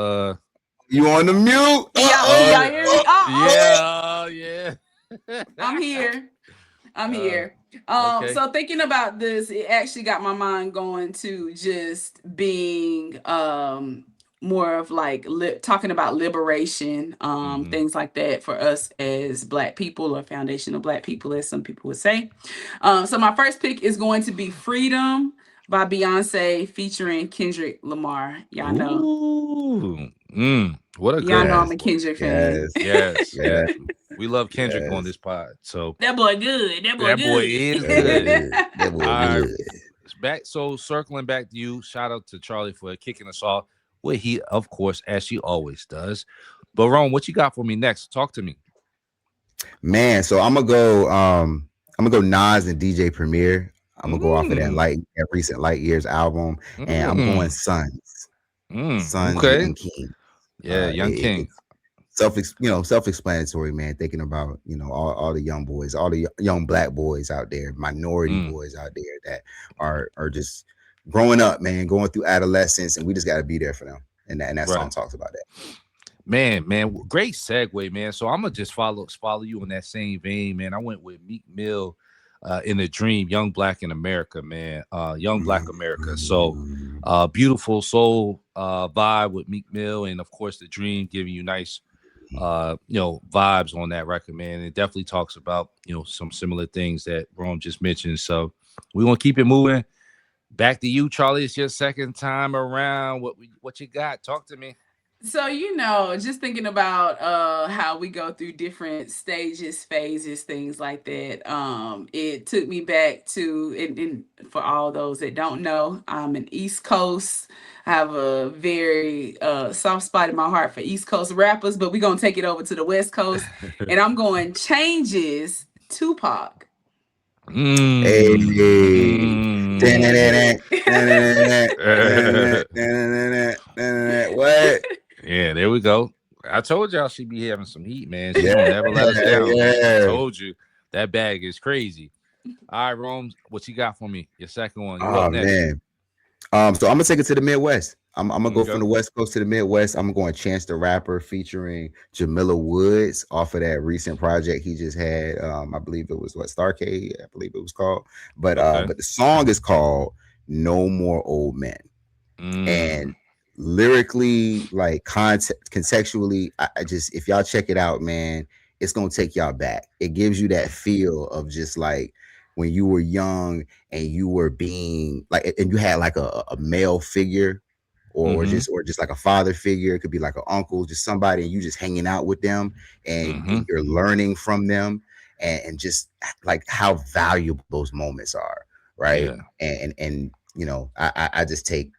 A: You on the mute?
C: Y'all hear me?
B: Yeah.
C: I'm here. I'm
B: Uh,
C: here.
B: okay.
C: So thinking about this, it actually got my mind going to just being more of like talking about liberation,
B: Mhm.
C: things like that for us as Black people, or foundational Black people, as some people would say. So my first pick is going to be "Freedom" by Beyonce featuring Kendrick Lamar.
B: Ooh. What a
C: Y'all
B: good
C: know
B: one.
C: I'm
A: Yes,
C: a Kendrick fan.
A: yes,
B: Yes.
A: yes,
B: We love Kendrick on
A: yes.
B: this pod. So
C: That boy good. That boy
B: that boy
C: good.
B: is
A: That boy
B: good.
A: good. That boy
B: All right.
A: good.
B: Back. So circling back to you. Shout out to Charlie for kicking us off. Well, he, of course, as she always does. But Ron, what you got for me next? Talk to me.
A: Man, so I'm gonna go Nas and DJ Premier. I'm gonna go off of
B: Mm,
A: that recent Light Years album, and I'm going
B: mm,
A: Sons with
B: okay.
A: Young King.
B: Yeah, Young King.
A: It's self-explanatory, man. Thinking about all the young boys, all the young Black boys out there, minority
B: Mm,
A: boys out there that are just growing up, man, going through adolescence, and we just got to be there for them. And that
B: right.
A: song talks about that.
B: Man, great segue, man. So I'm gonna just follow you in that same vein, man. I went with Meek Mill, in the Dream, Young Black in America, man. Young Black America. So beautiful soul vibe with Meek Mill, and of course the Dream giving you nice vibes on that record, man. It definitely talks about, some similar things that Rome just mentioned. So we're gonna keep it moving. Back to you, Charlie. It's your second time around. What you got? Talk to me.
C: So, just thinking about how we go through different stages, phases, things like that. It took me back to, and for all those that don't know, I'm an East Coast. I have a very soft spot in my heart for East Coast rappers, but we're gonna take it over to the West Coast, and I'm going Changes, Tupac.
A: Hey,
B: Mm.
A: what?
B: Yeah, there we go. I told y'all she be having some heat, man. She
A: Yeah,
B: don't never let us down, man. I
A: yeah.
B: told you that bag is crazy. All right, Rome, what you got for me? Your second one. You up
A: Oh
B: next.
A: man. So I'm gonna take it to the Midwest. I'm gonna go from
B: Okay.
A: the West Coast to the Midwest. I'm going Chance the Rapper featuring Jamila Woods off of that recent project he just had. I believe it was what Starcade, I believe it was called. But
B: Okay.
A: the song is called No More Old Men.
B: Mm.
A: And lyrically, like context contextually, I just, if y'all check it out, man, it's gonna take y'all back. It gives you that feel of just like when you were young and you were being like, and you had like a male figure,
B: Mm-hmm.
A: or just like a father figure. It could be like an uncle, just somebody, and you just hanging out with them,
B: Mm-hmm.
A: and you're learning from them, and just like how valuable those moments are, right?
B: Yeah.
A: And I just take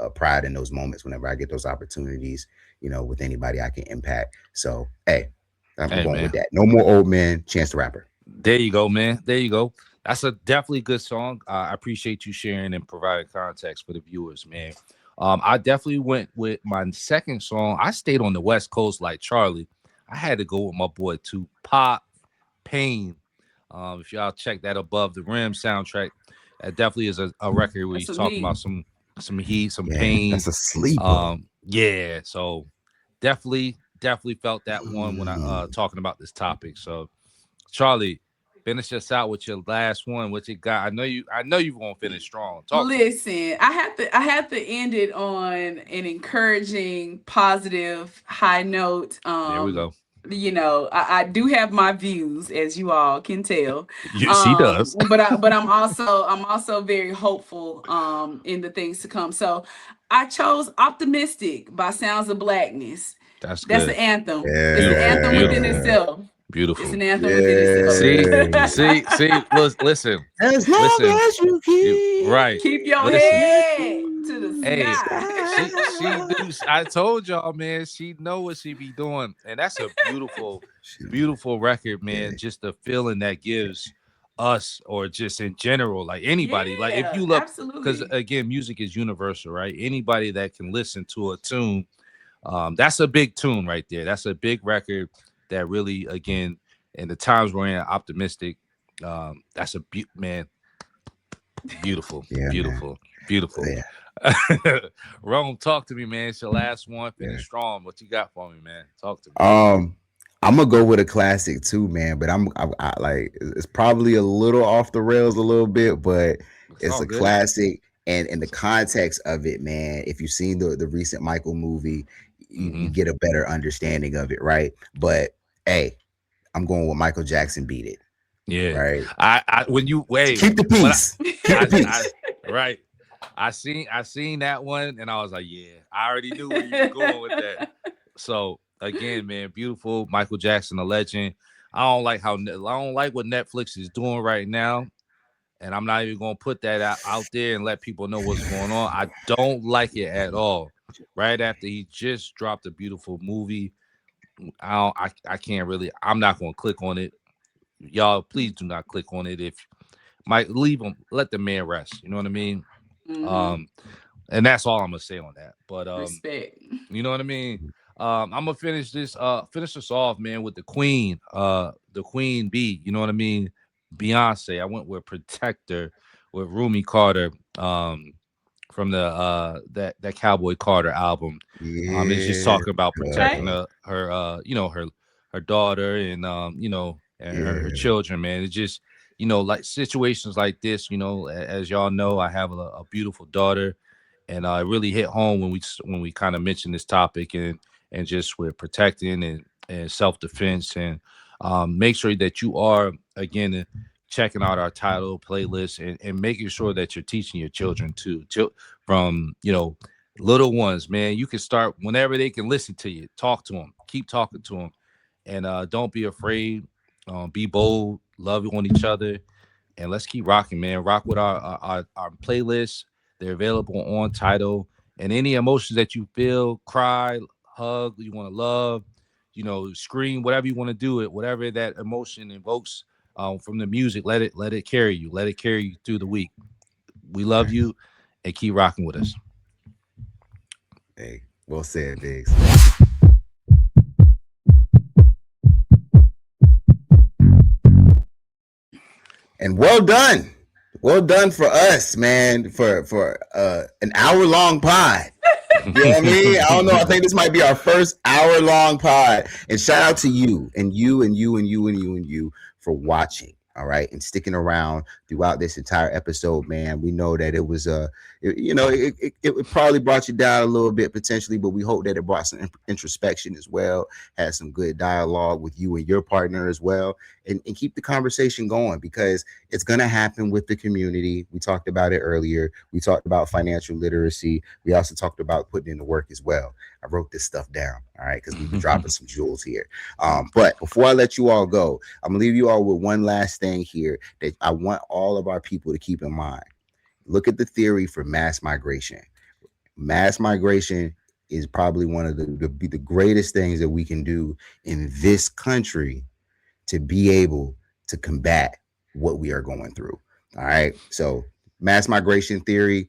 A: a pride in those moments whenever I get those opportunities, with anybody I can impact. So, hey, I'm
B: Hey,
A: going with
B: man.
A: that. No More Old Men, Chance the Rapper.
B: There you go, man. There you go. That's a definitely good song. I appreciate you sharing and providing context for the viewers, man. I definitely went with my second song. I stayed on the West Coast like Charlie. I had to go with my boy Tupac Pain. If y'all check that Above the Rim soundtrack, That definitely is a record where
C: That's
B: he's
C: some
B: talking about
C: heat.
B: some heat, some
A: Yeah,
B: pain.
A: that's a sleeper.
B: Yeah, so definitely felt that one when I
A: Mm.
B: talking about this topic. So Charlie, finish us out with your last one. What you got? I know you're gonna finish strong. Talk to me.
C: Listen, I have to end it on an encouraging, positive, high note.
B: There we go.
C: I do have my views, as you all can tell.
B: She does.
C: But I'm also very hopeful in the things to come. So I chose Optimistic by Sounds of Blackness.
B: That's
C: That's
B: good.
C: the anthem. It's the
B: Beautiful,
C: anthem within
B: beautiful,
A: Yeah.
C: itself. It's
B: beautiful.
C: an anthem within itself.
B: See,
A: Yeah.
B: listen,
A: As long
B: listen.
A: as you
B: Right.
C: Keep
A: keep
C: your
B: Listen.
C: head to the
A: the
B: Hey,
C: sky.
B: she
A: sky.
B: do. I told y'all, man. She know what she be doing, and that's a beautiful,
A: Shoot.
B: beautiful record,
A: Yeah.
B: man. Just the feeling that gives us, or just in general, like anybody. Like if
C: Yeah,
B: you look, because
C: absolutely.
B: again, music is universal, right? Anybody that can listen to a tune, that's a big tune right there. That's a big record that really, again, in the times we're in, optimistic. That's a man. Beautiful,
A: Yeah, man.
B: beautiful, beautiful.
A: Yeah.
B: Rome, talk to me, man. It's your last one.
A: Yeah.
B: Finish strong. What you got for me, man? Talk to me.
A: Um, I'm gonna go with a classic too, man. But I like it's probably a little off the rails a little bit, but
B: It's
A: it's
B: all
A: a
B: good.
A: classic. And in the context of it, man, if you've seen the recent Michael movie, you
B: Mm-hmm.
A: get a better understanding of it, right? But hey, I'm going with Michael Jackson. Beat it,
B: Yeah.
A: right?
B: I when you wait,
A: Keep the
B: what
A: peace. Keep the
B: I
A: peace.
B: right. I seen that one and I was like, yeah, I already knew where you was going with that. So again, man, beautiful. Michael Jackson, a legend. I don't like what Netflix is doing right now. And I'm not even gonna put that out there and let people know what's going on. I don't like it at all. Right after he just dropped a beautiful movie, I can't really. I'm not gonna click on it. Y'all, please do not click on it. If Mike, leave him, let the man rest. You know what I mean?
C: Hmm.
B: Um, and that's all I'm gonna say on that. But
C: Respect.
B: you know what I mean? I'm gonna finish this off, man, with the Queen Bee. You know what I mean? Beyonce. I went with Protector with Rumi Carter, from the that Cowboy Carter album. It's just
A: Yeah.
B: talking about protecting
C: Okay.
B: her daughter and and her
A: Yeah.
B: children, man. It's just like situations like this, as y'all know, I have a beautiful daughter, and it really hit home when we kind of mentioned this topic, and just with protecting and self-defense, and make sure that you are, again, checking out our title playlist, and making sure that you're teaching your children too, from little ones, man. You can start whenever they can listen to you. Talk to them, keep talking to them, and don't be afraid. Be bold, love on each other, and let's keep rocking, man. Rock with our playlists. They're available on title, and any emotions that you feel, cry, hug, you want to love, scream, whatever you want to do it, whatever that emotion invokes, from the music, let it carry you. Let it carry you through the week. We love
A: Right.
B: you, and keep rocking with us.
A: Hey, well said, Biggs. And well done. Well done for us, man, for an hour long pod. You know what I mean? I don't know. I think this might be our first hour long pod. And shout out to you and you and you and you and you and you for watching. All right. And sticking around throughout this entire episode, man. We know that it was it probably brought you down a little bit potentially, but we hope that it brought some introspection as well, had some good dialogue with you and your partner as well. And keep the conversation going because it's going to happen with the community. We talked about it earlier. We talked about financial literacy. We also talked about putting in the work as well. I wrote this stuff down, all right, because we've been dropping some jewels here. But before I let you all go, I'm going to leave you all with one last thing here that I want all of our people to keep in mind. Look at the theory for mass migration. Mass migration is probably one of the greatest things that we can do in this country to be able to combat what we are going through. All right. So, mass migration theory,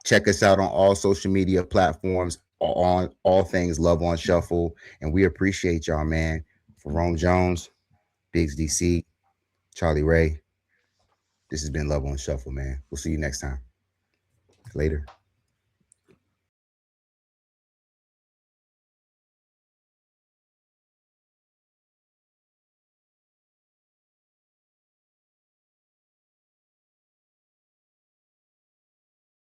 A: check us out on all social media platforms, on all things Love on Shuffle. And we appreciate y'all, man. For Rome Jones, Biggs DC, Charlie Ray, This has been Love on Shuffle, man. We'll see you next time. Later.